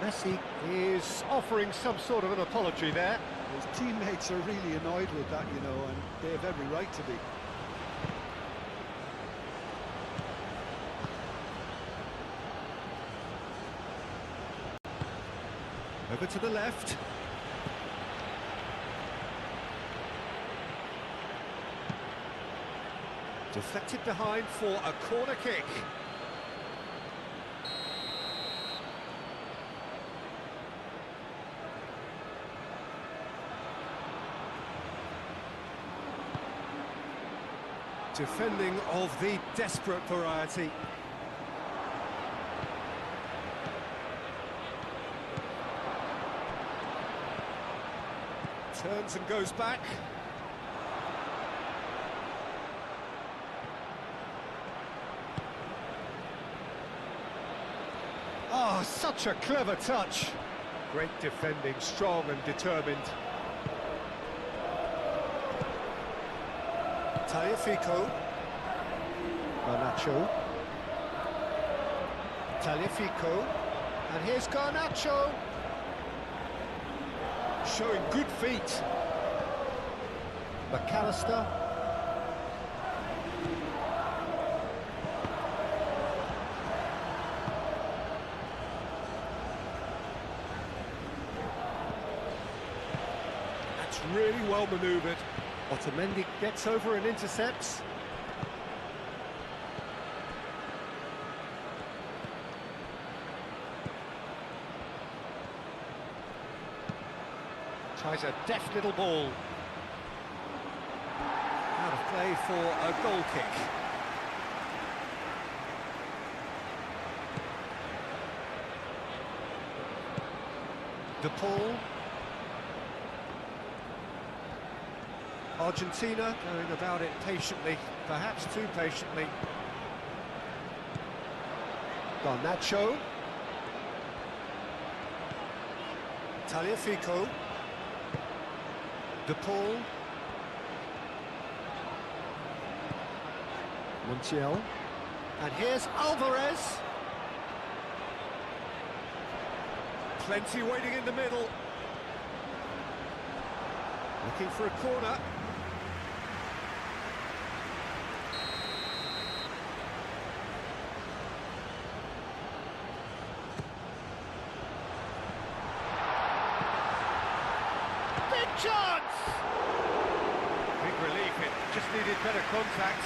Messi is offering some sort of an apology there. His teammates are really annoyed with that, you know, and they have every right to be. Over to the left. Deflected behind for a corner kick. Defending of the desperate variety. Turns and goes back. Oh, such a clever touch. Great defending, strong and determined. Tagliafico. Garnacho. Tagliafico. And here's Garnacho. Showing good feet. McAllister. That's really well manoeuvred. Otamendi gets over and intercepts. Tries a deft little ball. Out of play for a goal kick. De Paul. Argentina going about it patiently, perhaps too patiently. Garnacho. Tagliafico. De Paul. Montiel. And here's Alvarez. Plenty waiting in the middle. Looking for a corner. Big chance! Big relief, it just needed better contact.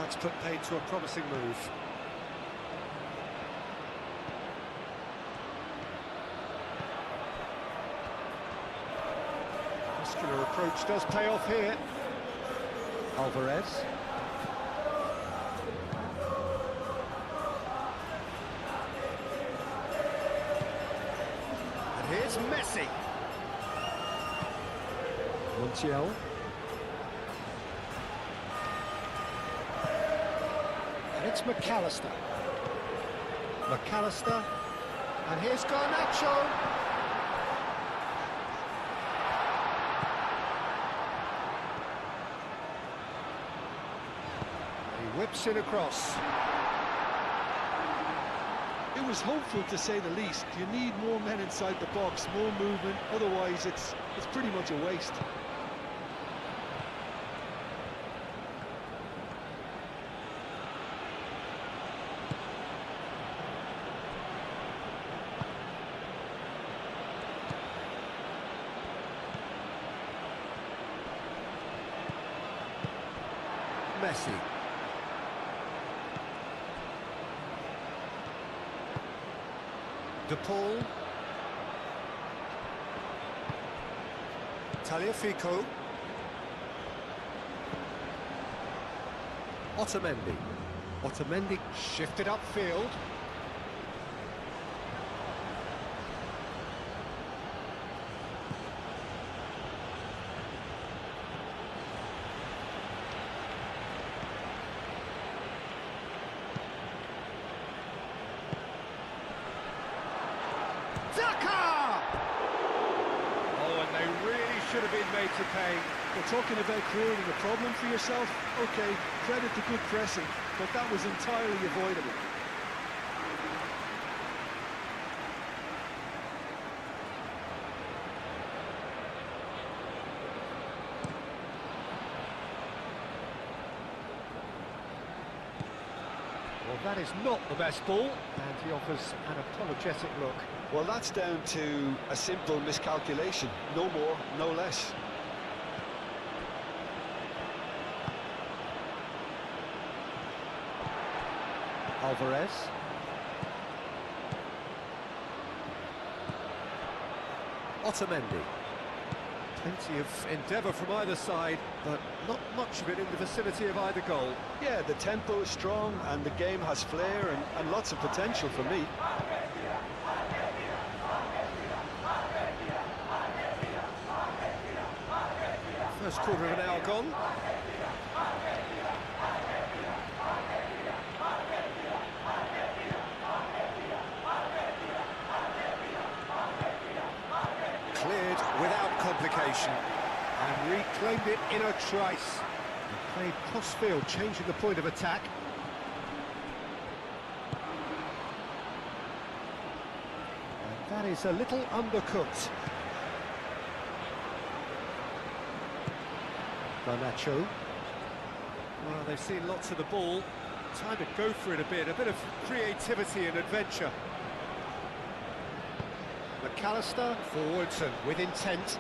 That's put paid to a promising move. Muscular approach does pay off here. Alvarez. And here's Messi. Montiel. And it's McAllister. McAllister. And here's Garnacho. He whips it across. It was hopeful, to say the least. You need more men inside the box, more movement, otherwise it's pretty much a waste. Messi. De Paul. Tagliafico. Otamendi. Otamendi shifted upfield. Should have been made to pay. We're talking about creating a problem for yourself. Okay, credit to good pressing, but that was entirely avoidable. Well, that is not the best ball, and he offers an apologetic look. Well, that's down to a simple miscalculation. No more, no less. Alvarez. Otamendi. Plenty of endeavour from either side, but not much of it in the vicinity of either goal. Yeah, the tempo is strong and the game has flair and lots of potential for me. First quarter of an hour gone. Cleared without complication and reclaimed it in a trice. He played cross-field, changing the point of attack. And that is a little undercooked. Garnacho. Well, they've seen lots of the ball. Time to go for it a bit of creativity and adventure. McAllister forwards and with intent.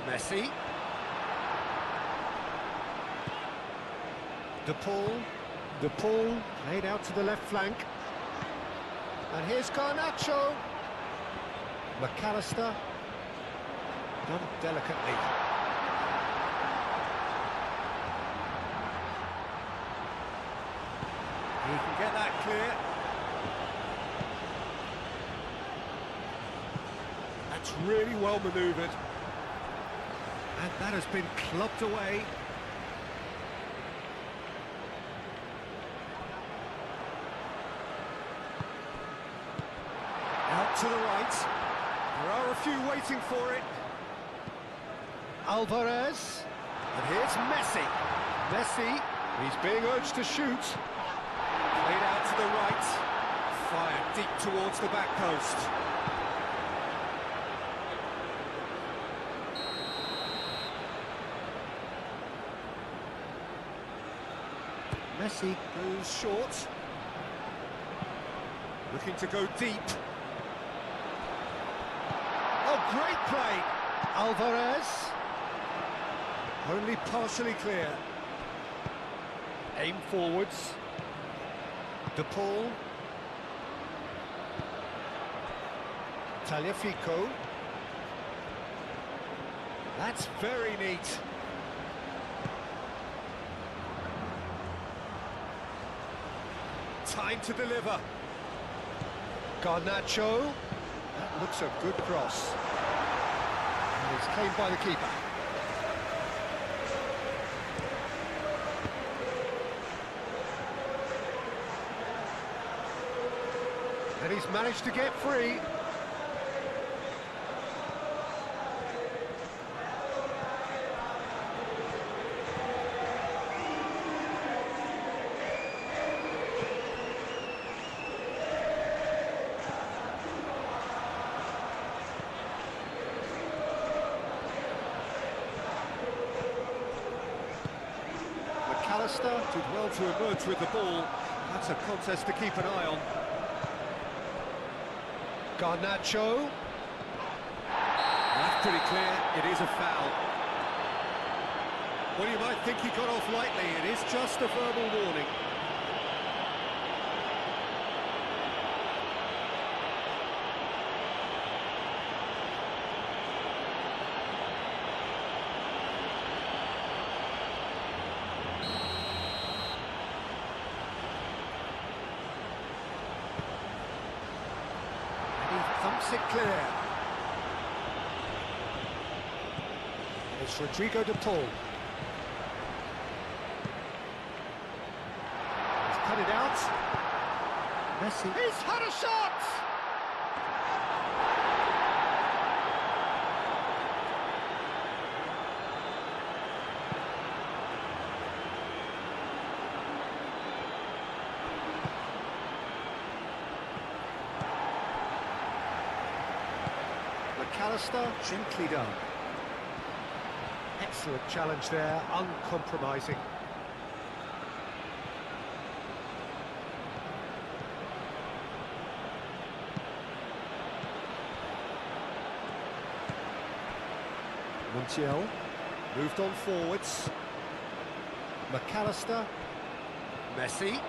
Messi. De Paul. De Paul played out to the left flank. And here's Garnacho. McAllister. Done delicately. He can get that clear. That's really well manoeuvred. And that has been clubbed away. Out to the right. There are a few waiting for it. Alvarez. And here's Messi. Messi, he's being urged to shoot. Played out to the right. Fired deep towards the back post. Messi goes short. Looking to go deep. Oh, great play! Alvarez. Only partially clear. Aim forwards. De Paul. Tagliafico. That's very neat. Time to deliver. Garnacho. That looks a good cross. And it's claimed by the keeper. And he's managed to get free. McAllister did well to emerge with the ball. That's a contest to keep an eye on. Garnacho. That's pretty clear, it is a foul. Well, you might think he got off lightly, it is just a verbal warning. Thumps it clear. It's Rodrigo de Paul. He's cut it out. Messi. He's had a shot! McAllister, gently done. Excellent challenge there, uncompromising. Montiel moved on forwards. McAllister. Messi.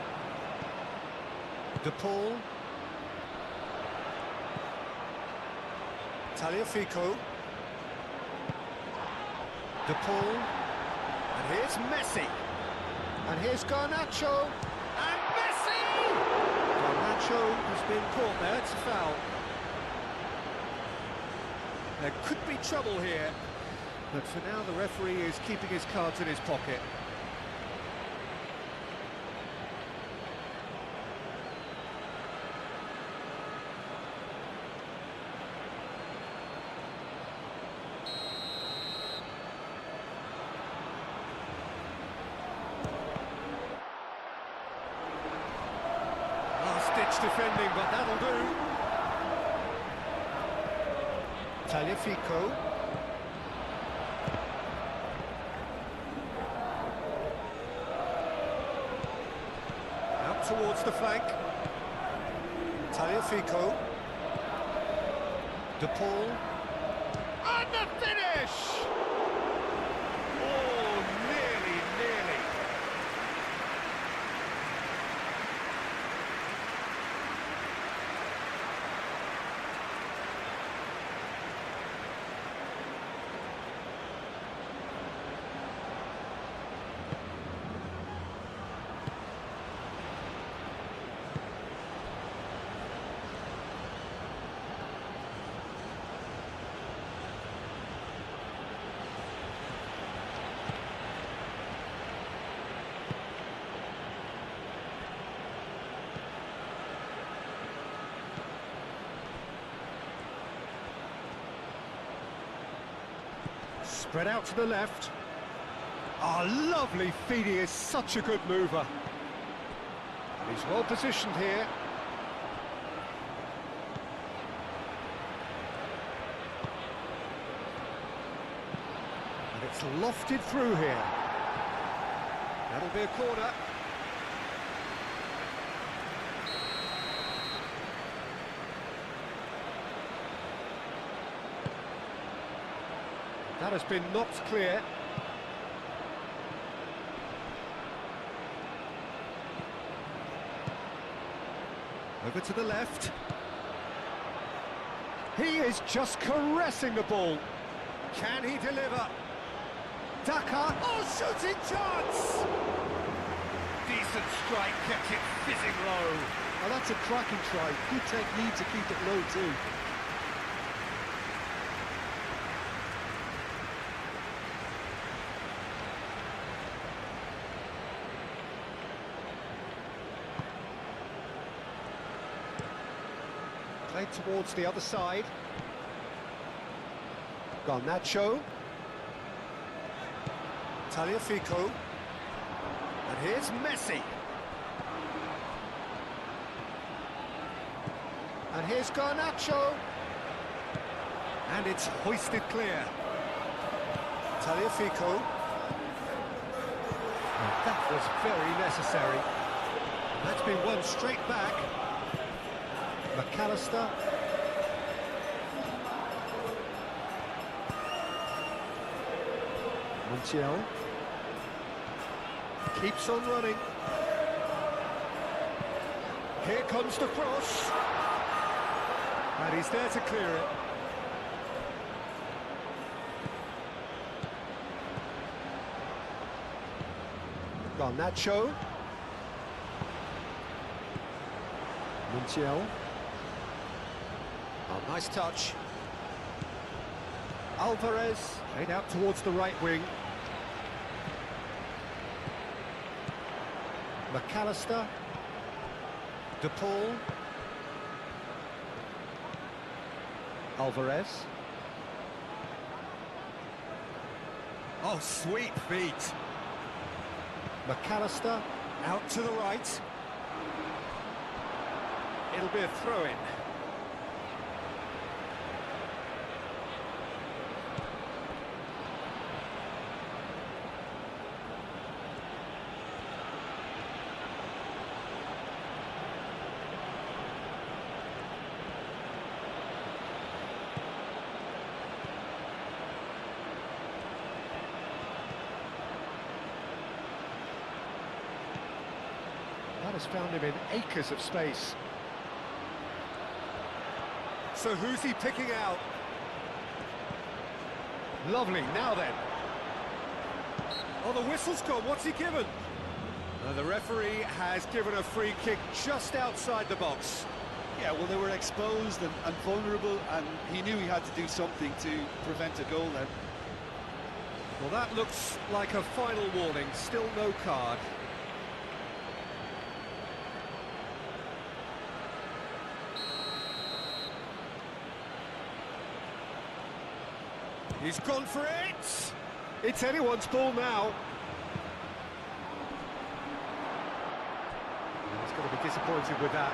De Paul. Tagliafico. De Paul. And here's Messi. And here's Garnacho. And Messi! Garnacho has been caught there, it's a foul. There could be trouble here, but for now the referee is keeping his cards in his pocket. Last-ditch defending, but that'll do. Tagliafico. Out towards the flank. Tagliafico. De Paul. And the finish! Oh, nearly, nearly. Spread out to the left. Oh, lovely feed, he is such a good mover. And he's well positioned here. And it's lofted through here. That'll be a corner. That has been knocked clear. Over to the left. He is just caressing the ball. Can he deliver? Daka. Oh, shooting chance! Decent strike, kept it fizzing low. Well, that's a cracking try. Good technique to keep it low too. Played towards the other side. Garnacho. Tagliafico. And here's Messi. And here's Garnacho. And it's hoisted clear. Tagliafico. And that was very necessary. And that's been won straight back. McAllister. Montiel. Keeps on running. Here comes the cross. And he's there to clear it. Garnacho. Montiel. Oh, nice touch. Alvarez, played out towards the right wing. McAllister. De Paul. Alvarez. Oh, sweet feet. McAllister, out to the right. It'll be a throw-in. That has found him in acres of space. So who's he picking out? Lovely, now then. Oh, the whistle's gone, what's he given? The referee has given a free kick just outside the box. Yeah, well, they were exposed and vulnerable, and he knew he had to do something to prevent a goal then. Well, that looks like a final warning, still no card. He's gone for it! It's anyone's ball now. He's going to be disappointed with that.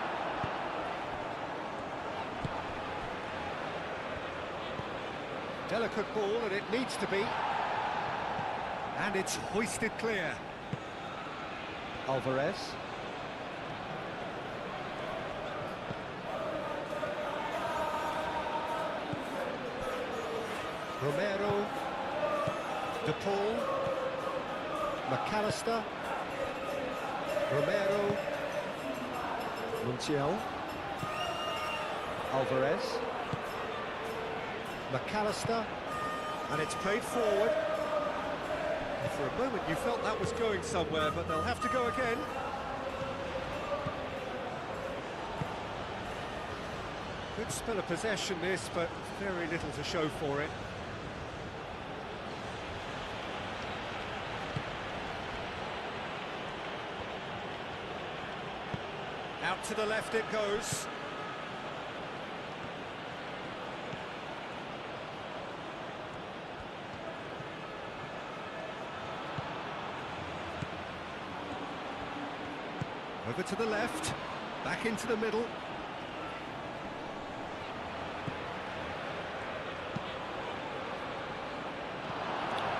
Delicate ball, and it needs to be. And it's hoisted clear. Alvarez. Romero, De Paul, McAllister, Romero, Montiel, Alvarez, McAllister, and it's played forward. For a moment you felt that was going somewhere, but they'll have to go again. Good spell of possession this, but very little to show for it. Out to the left it goes. Over to the left, back into the middle.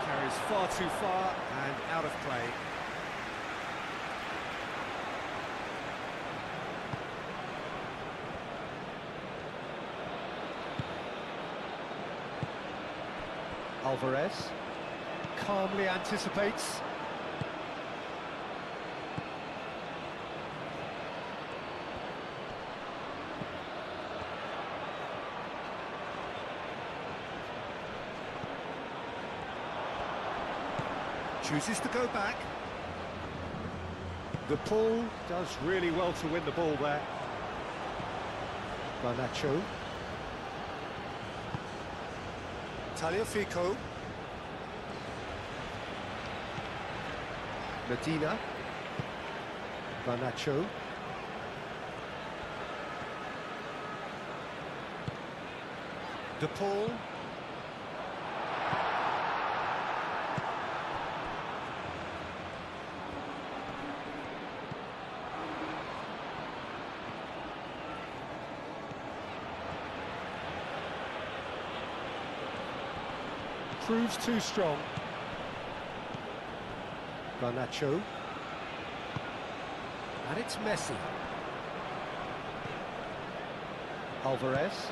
Carries far too far and out of play. Alvarez calmly anticipates. Chooses to go back. The Paul does really well to win the ball there. Garnacho. Tagliafico. Medina. Garnacho. De Paul. Proves too strong. Garnacho. And it's Messi. Alvarez.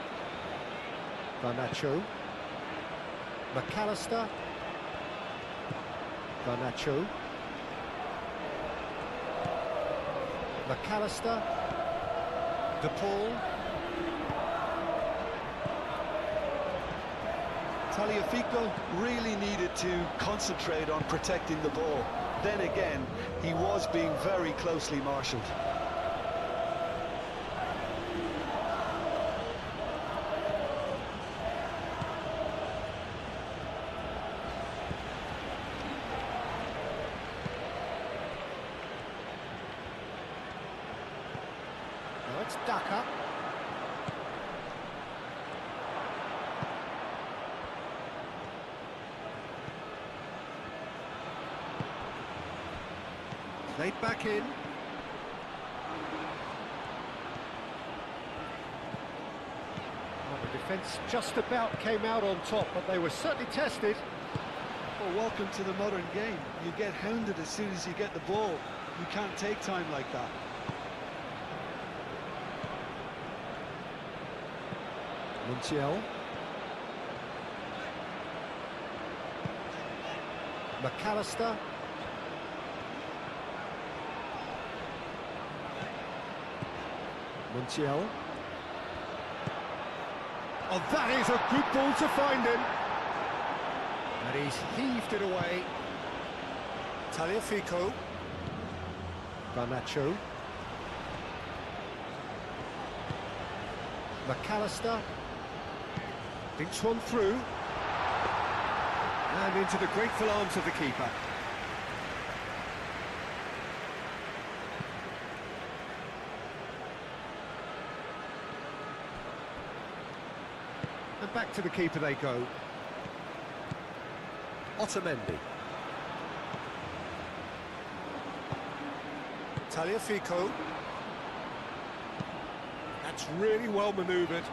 Garnacho. McAllister. Garnacho. McAllister. De Paul. Tagliafico really needed to concentrate on protecting the ball. Then again, he was being very closely marshalled. Now it's Daka. Played back in. Well, the defence just about came out on top, but they were certainly tested. Well, welcome to the modern game. You get hounded as soon as you get the ball. You can't take time like that. Montiel. McAllister. Montiel. Oh, that is a good ball to find him. And he's heaved it away. Tagliafico. Garnacho. McAllister. Dinks one through. And into the grateful arms of the keeper. And back to the keeper they go. Otamendi. Tagliafico. That's really well manoeuvred.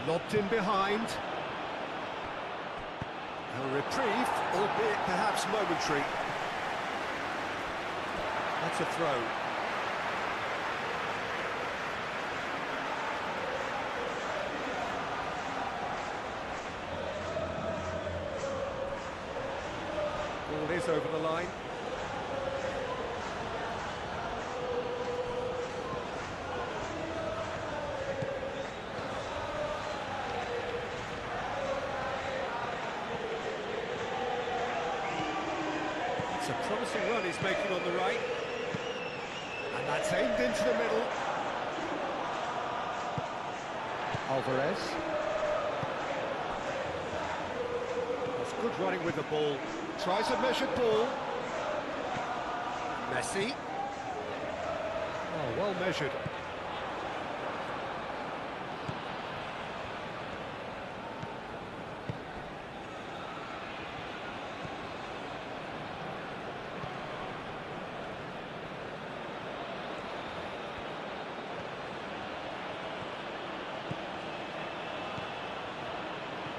Lobbed in behind. A reprieve, albeit perhaps momentary. That's a throw. Ball is over the line. It's a promising run he's making on the right. And that's aimed into the middle. Alvarez. That's good running with the ball. Tries a measured ball. Messi. Oh, well measured.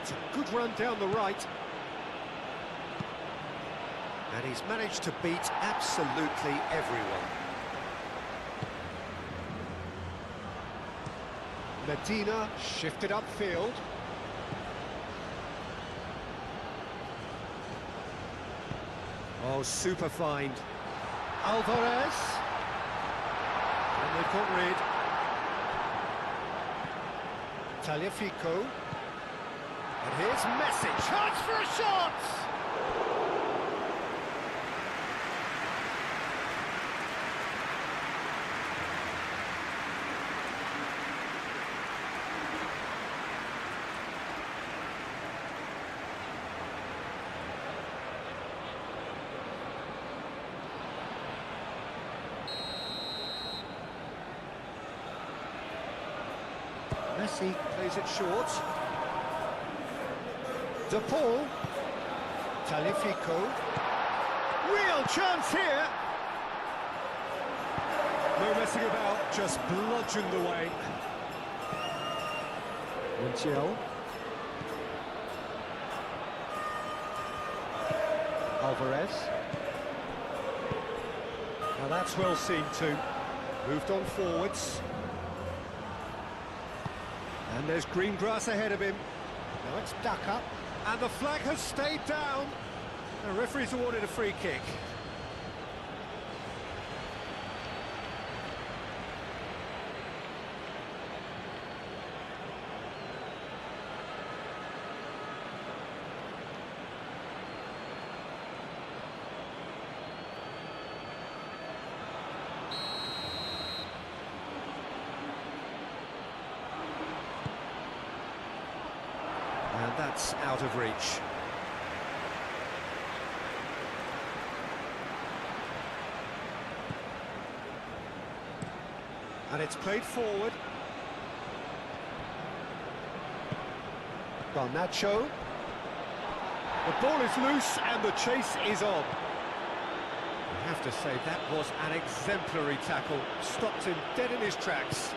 It's a good run down the right. And he's managed to beat absolutely everyone. Medina shifted upfield. Oh, super find. Alvarez. And they've got rid. Tagliafico. And here's Messi. Chance for a shot! Messi plays it short. De Paul. Tagliafico. Real chance here. No messing about, just bludgeoned away. Montiel. Alvarez. Now that's well seen too. Moved on forwards. And there's green grass ahead of him. Now it's duck up. And the flag has stayed down. The referee's awarded a free kick. And that's out of reach. And it's played forward. Garnacho. The ball is loose and the chase is on. I have to say that was an exemplary tackle. Stopped him dead in his tracks.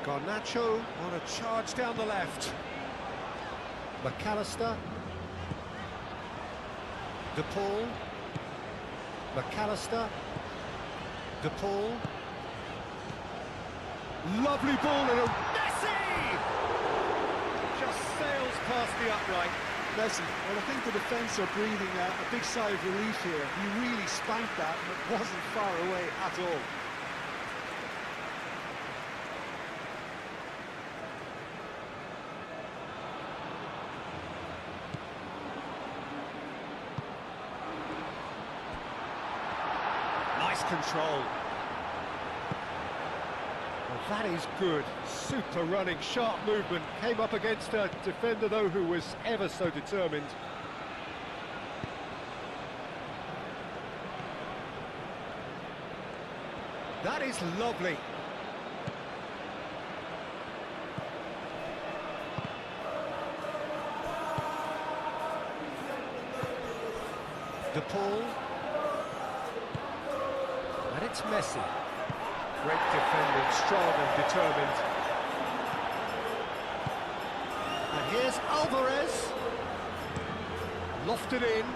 Garnacho on a charge down the left. McAllister. De Paul. McAllister. De Paul. Lovely ball and a Messi! Just sails past the upright. Messi, well, I think the defence are breathing a big sigh of relief here. He really spanked that, and it wasn't far away at all. Nice control. Well, that is good. Super running, sharp movement. Came up against a defender, though, who was ever so determined. That is lovely. De Paul. And it's Messi. Great defending, strong and determined. And here's Alvarez. Lofted in.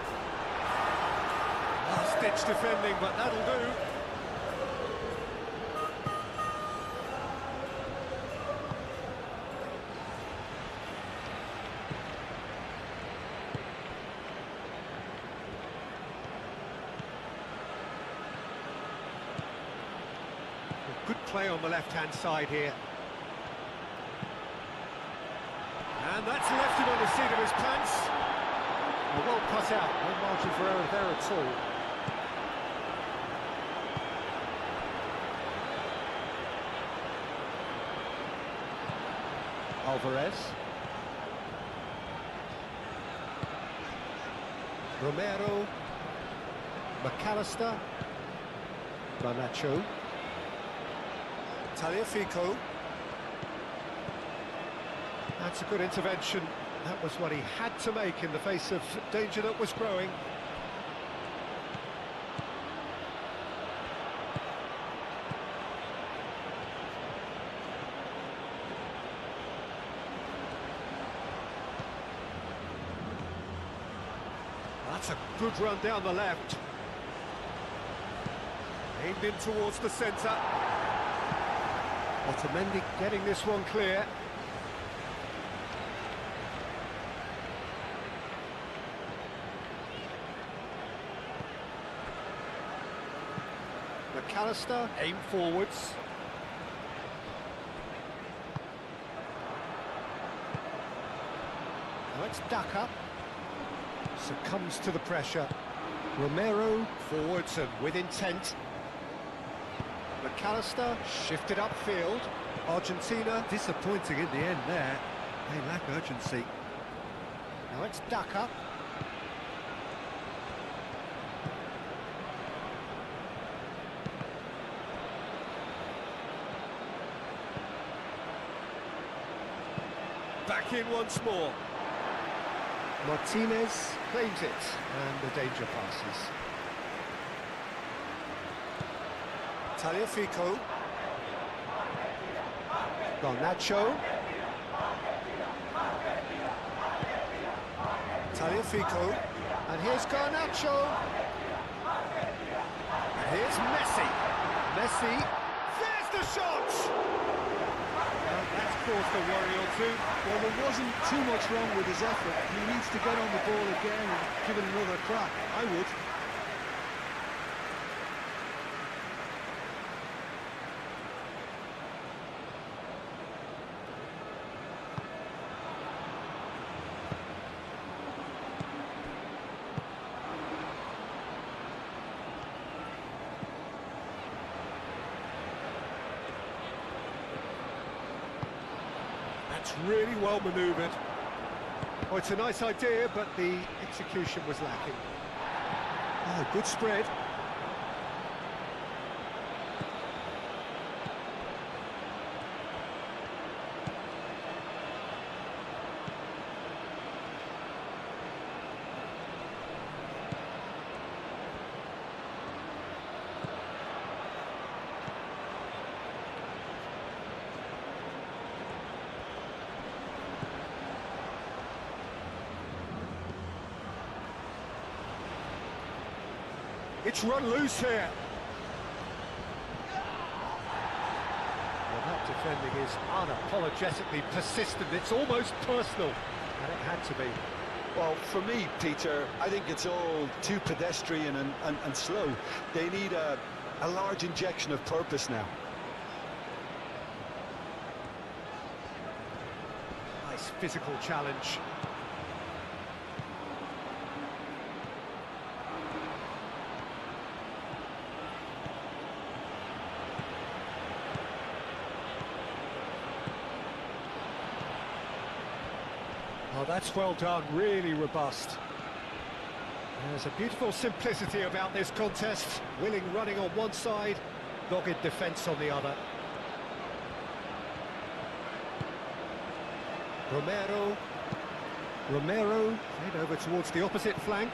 Last-ditch defending, but that'll do. Good play on the left-hand side here. And that's left him on the seat of his pants. Well cut out, no margin for error there at all. Alvarez. Romero. McAllister. Garnacho. Tagliafico. That's a good intervention. That was what he had to make in the face of danger that was growing. That's a good run down the left. Aimed in towards the centre. Otamendi getting this one clear. McAllister, aim forwards. Now it's Daka. Succumbs to the pressure. Romero, forwards and with intent. McAllister, shifted upfield. Argentina, disappointing in the end there. They lack urgency. Now it's Daka. Back in once more. Martinez claims it, and the danger passes. Tagliafico. Garnacho. Tagliafico. And here's Garnacho. And here's Messi. Messi. There's the shot! That's caused a worry or two. Well, there wasn't too much wrong with his effort. He needs to get on the ball again and give it another crack. I would. That's really well manoeuvred. Oh, it's a nice idea, but the execution was lacking. Oh, good spread. It's run loose here. Well, that defending is unapologetically persistent. It's almost personal, and it had to be. Well, for me, Peter, I think it's all too pedestrian and slow. They need a large injection of purpose now. Nice physical challenge. Oh, that's well done, really robust. There's a beautiful simplicity about this contest. Willing running on one side, dogged defence on the other. Romero, played over towards the opposite flank.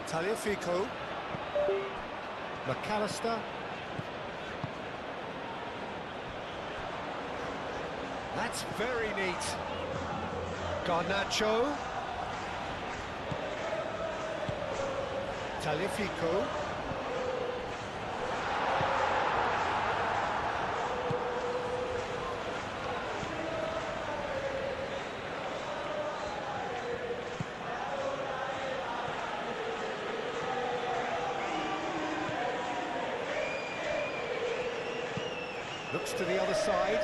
Tagliafico. McAllister. That's very neat. Garnacho. Tagliafico. Looks to the other side.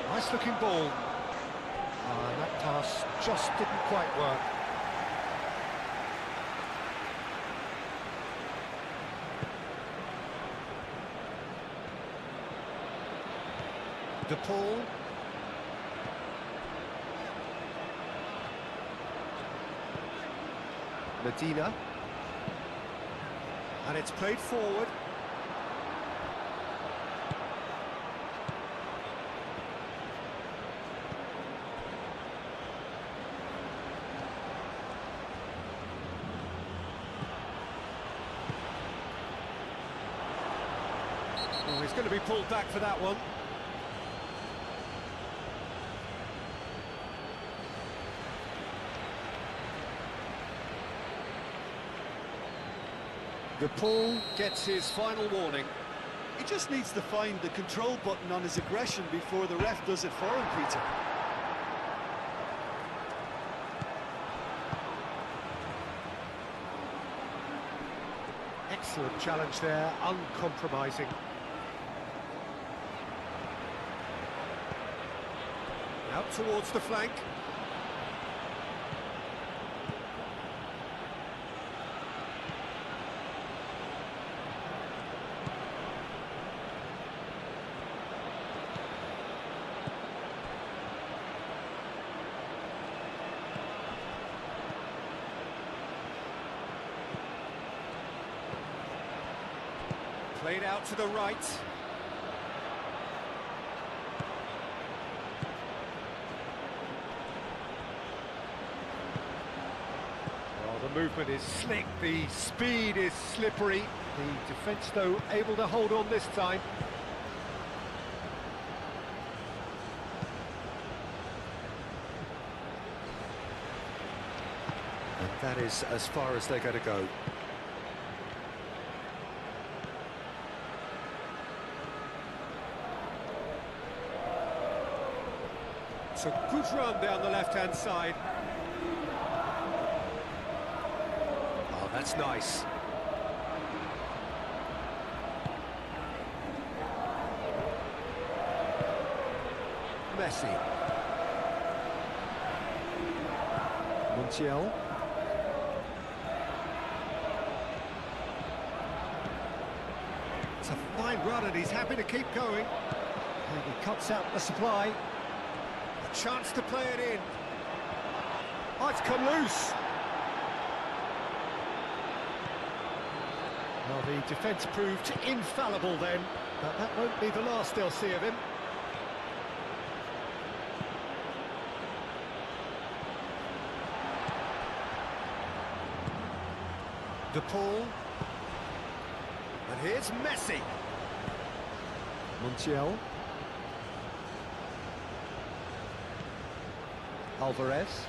Nice looking ball. That pass just didn't quite work. DePaul. Medina. And it's played forward. Oh, he's going to be pulled back for that one. De Paul gets his final warning. He just needs to find the control button on his aggression before the ref does it for him, Peter. Excellent challenge there, uncompromising. Out towards the flank. Played out to the right. Well, the movement is slick, the speed is slippery. The defence, though, able to hold on this time. And that is as far as they're going to go. It's a good run down the left-hand side. Oh, that's nice. Messi. Montiel. It's a fine run and he's happy to keep going. And he cuts out the supply. A chance to play it in. Oh, it's come loose. Well, the defence proved infallible then, but that won't be the last they'll see of him. De Paul. And here's Messi. Montiel. Alvarez.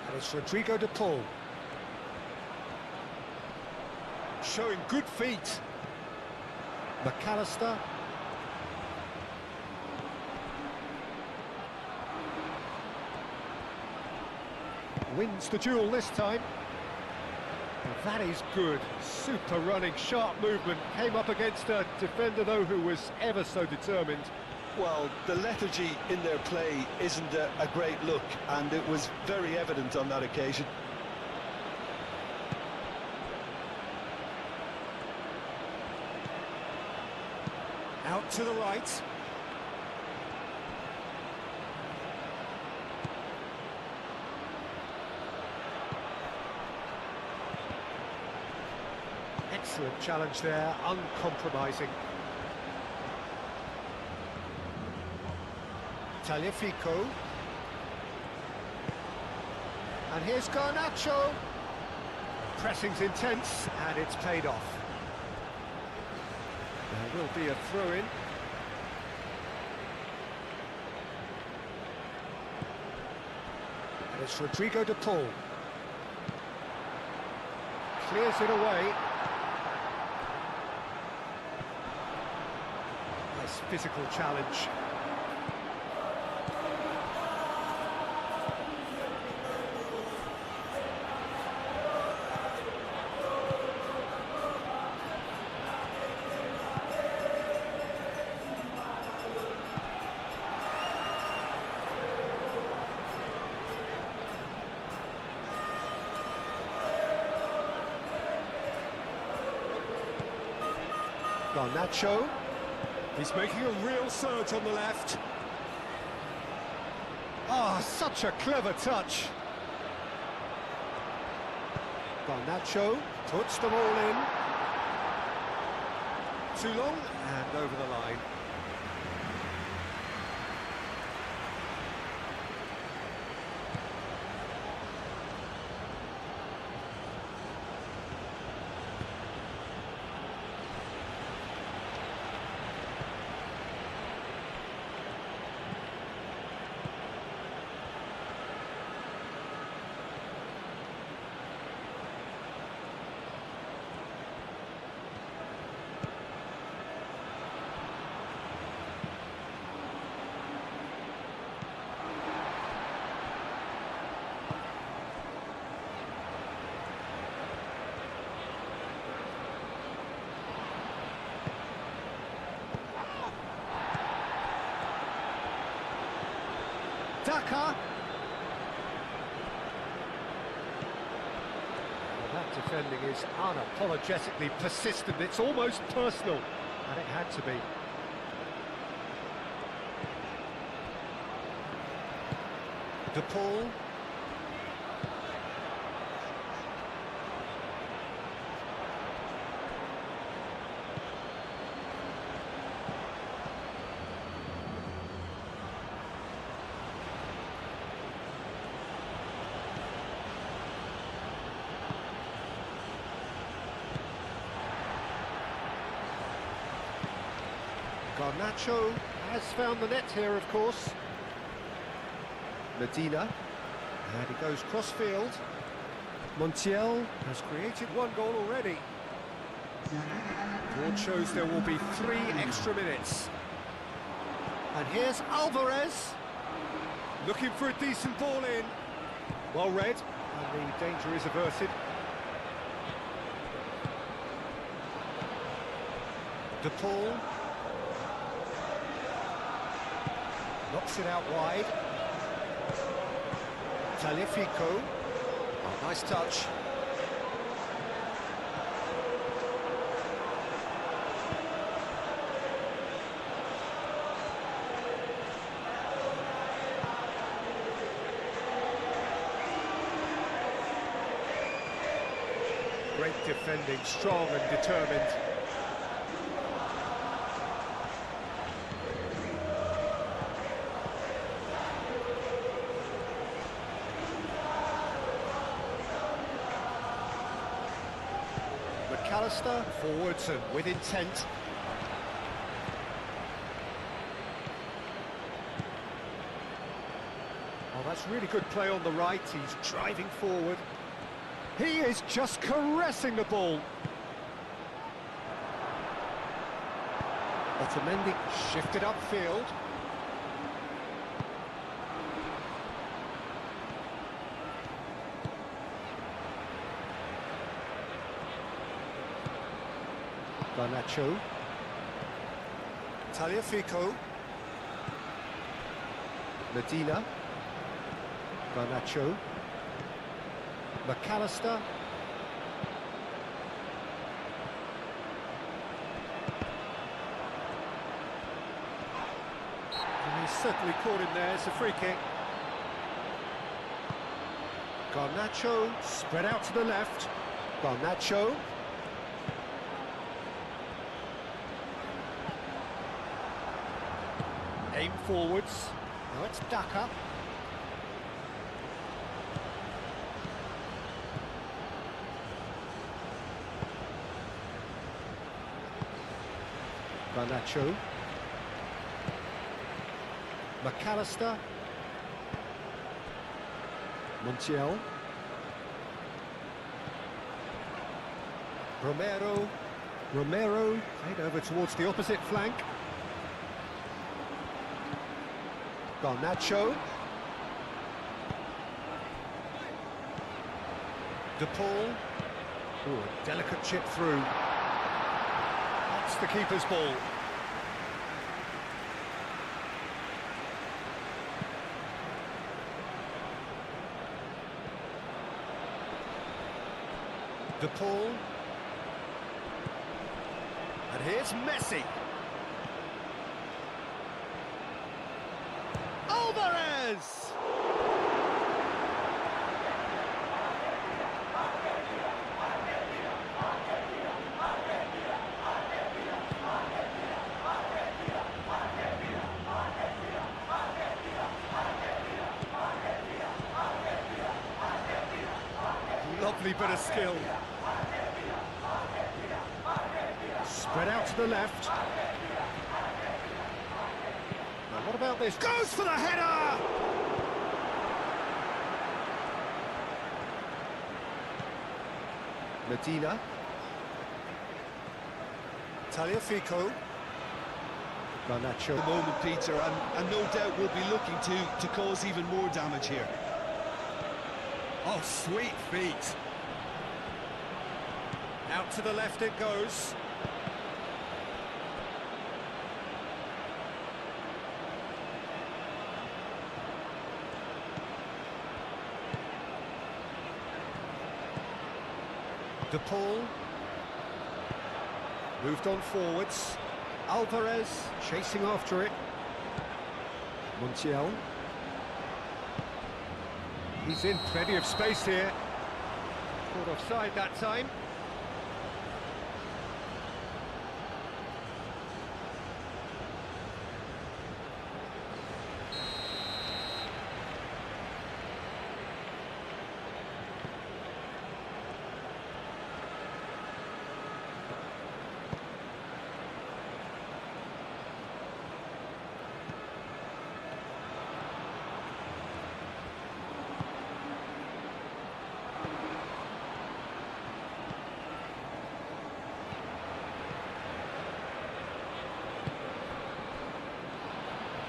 And it's Rodrigo De Paul. Showing good feet. McAllister. Wins the duel this time. That is good. Super running, sharp movement. Came up against a defender, though, who was ever so determined. Well, the lethargy in their play isn't a great look, and it was very evident on that occasion. Out to the right. Excellent challenge there, uncompromising. Tagliafico. And here's Garnacho. Pressing's intense, and it's paid off. There will be a throw-in. And it's Rodrigo De Paul. Clears it away. Nice physical challenge. Garnacho. He's making a real surge on the left. Ah, such a clever touch. Garnacho puts them all in. Too long and over the line. Daka. Well, that defending is unapologetically persistent. It's almost personal, and it had to be. De Paul. Garnacho has found the net here, of course. Medina, and he goes cross-field. Montiel has created one goal already. Board shows there will be 3 extra minutes. And here's Alvarez, looking for a decent ball in. Well read, and the danger is averted. De Paul. Knocks it out wide. Taliafico. Oh, nice touch. Great defending, strong and determined. McAllister forwards and with intent. Oh, that's really good play on the right. He's driving forward. He is just caressing the ball. Otamendi shifted upfield. Garnacho. Taliafico. Medina. Garnacho. McAllister. And he's certainly caught him there. It's a free kick. Garnacho spread out to the left. Garnacho. Aim forwards. Now it's Daka. Garnacho. McAllister. Montiel. Romero played over towards the opposite flank. Garnacho. De Paul. Oh, a delicate chip through. That's the keeper's ball. De Paul. And here's Messi. Alvarez! Lovely bit of skill. Spread out to the left. Now what about this? Goes for the header! Medina. Taliafico. Garnacho. The moment, Peter, and no doubt we'll be looking to cause even more damage here. Oh, sweet feet. Out to the left it goes. De Paul. Moved on forwards. Alvarez chasing after it. Montiel. He's in plenty of space here. Caught offside that time.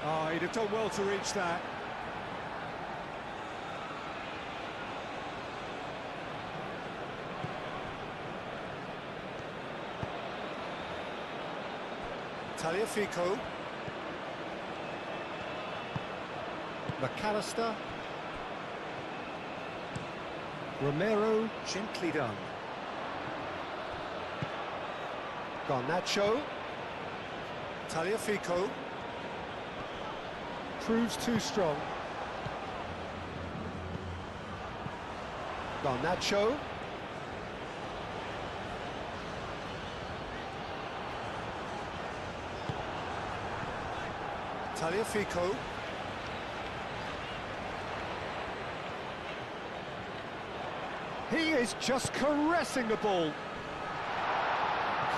Oh, he'd have done well to reach that. Tagliafico. McAllister. Romero, gently done. Garnacho. Tagliafico. Proves too strong. Garnacho. Tagliafico. He is just caressing the ball.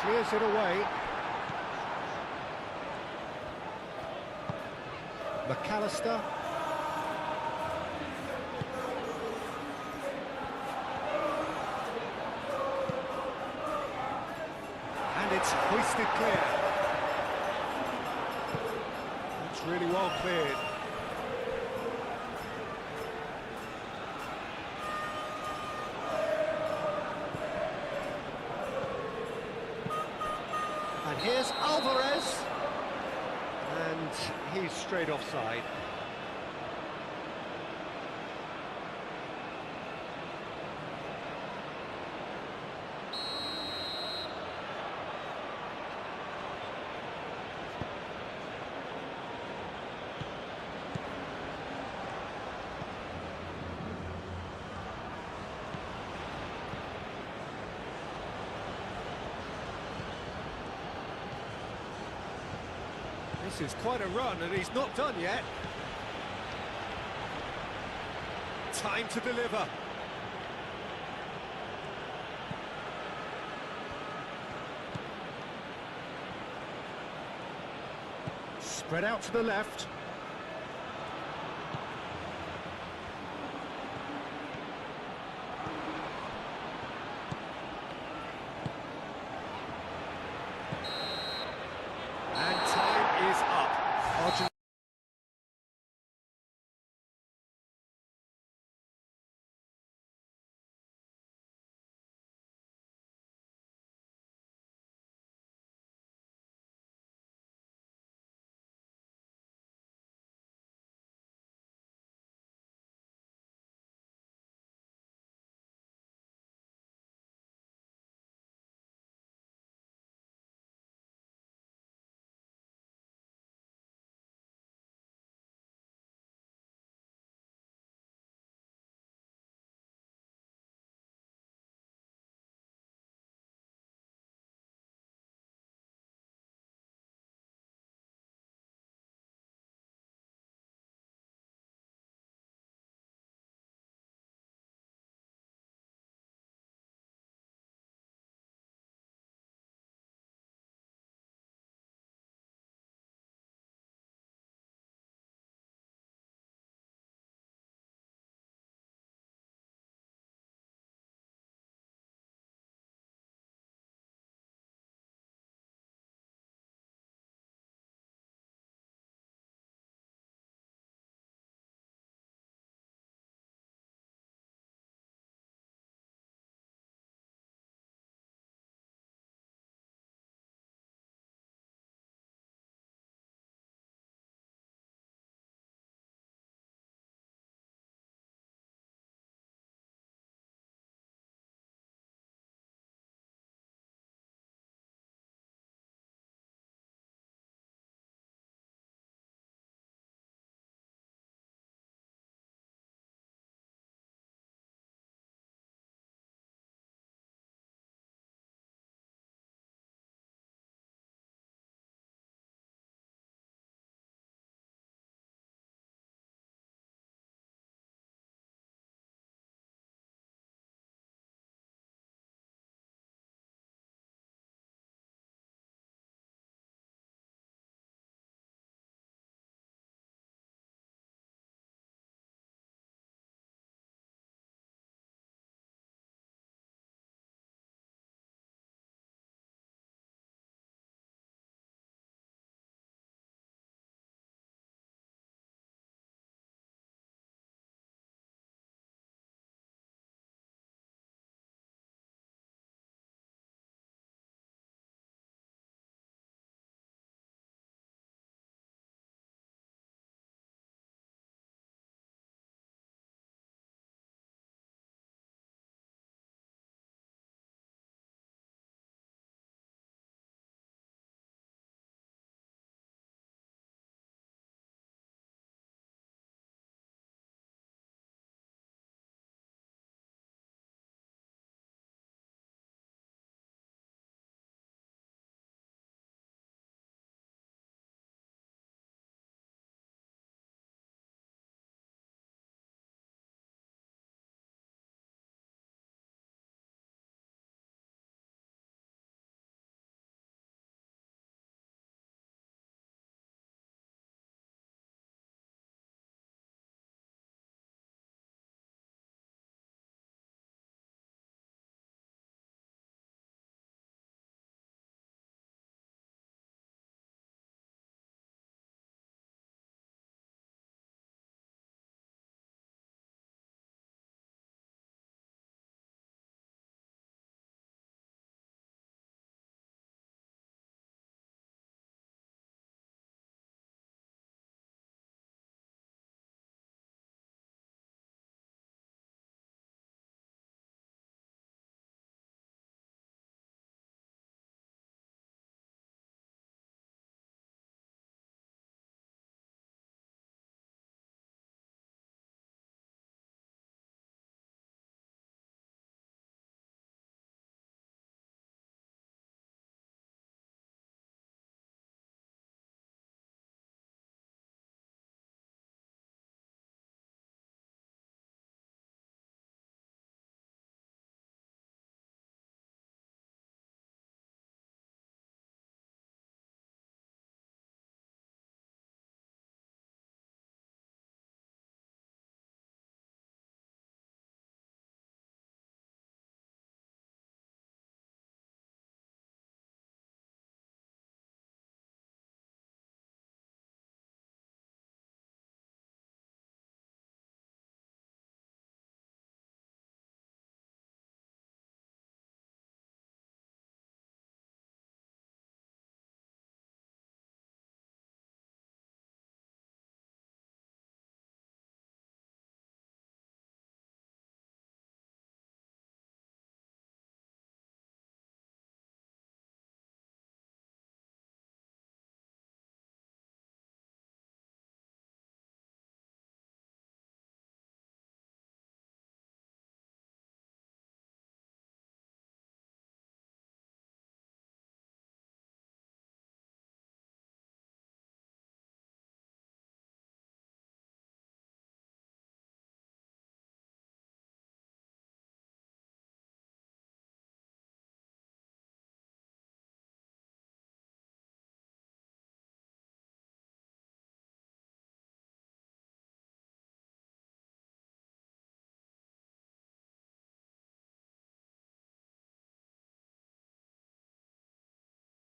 Clears it away. McAllister. And it's hoisted clear. It's really well cleared. And here's Alvarez. And he's straight offside. This is quite a run, and he's not done yet. Time to deliver. Spread out to the left.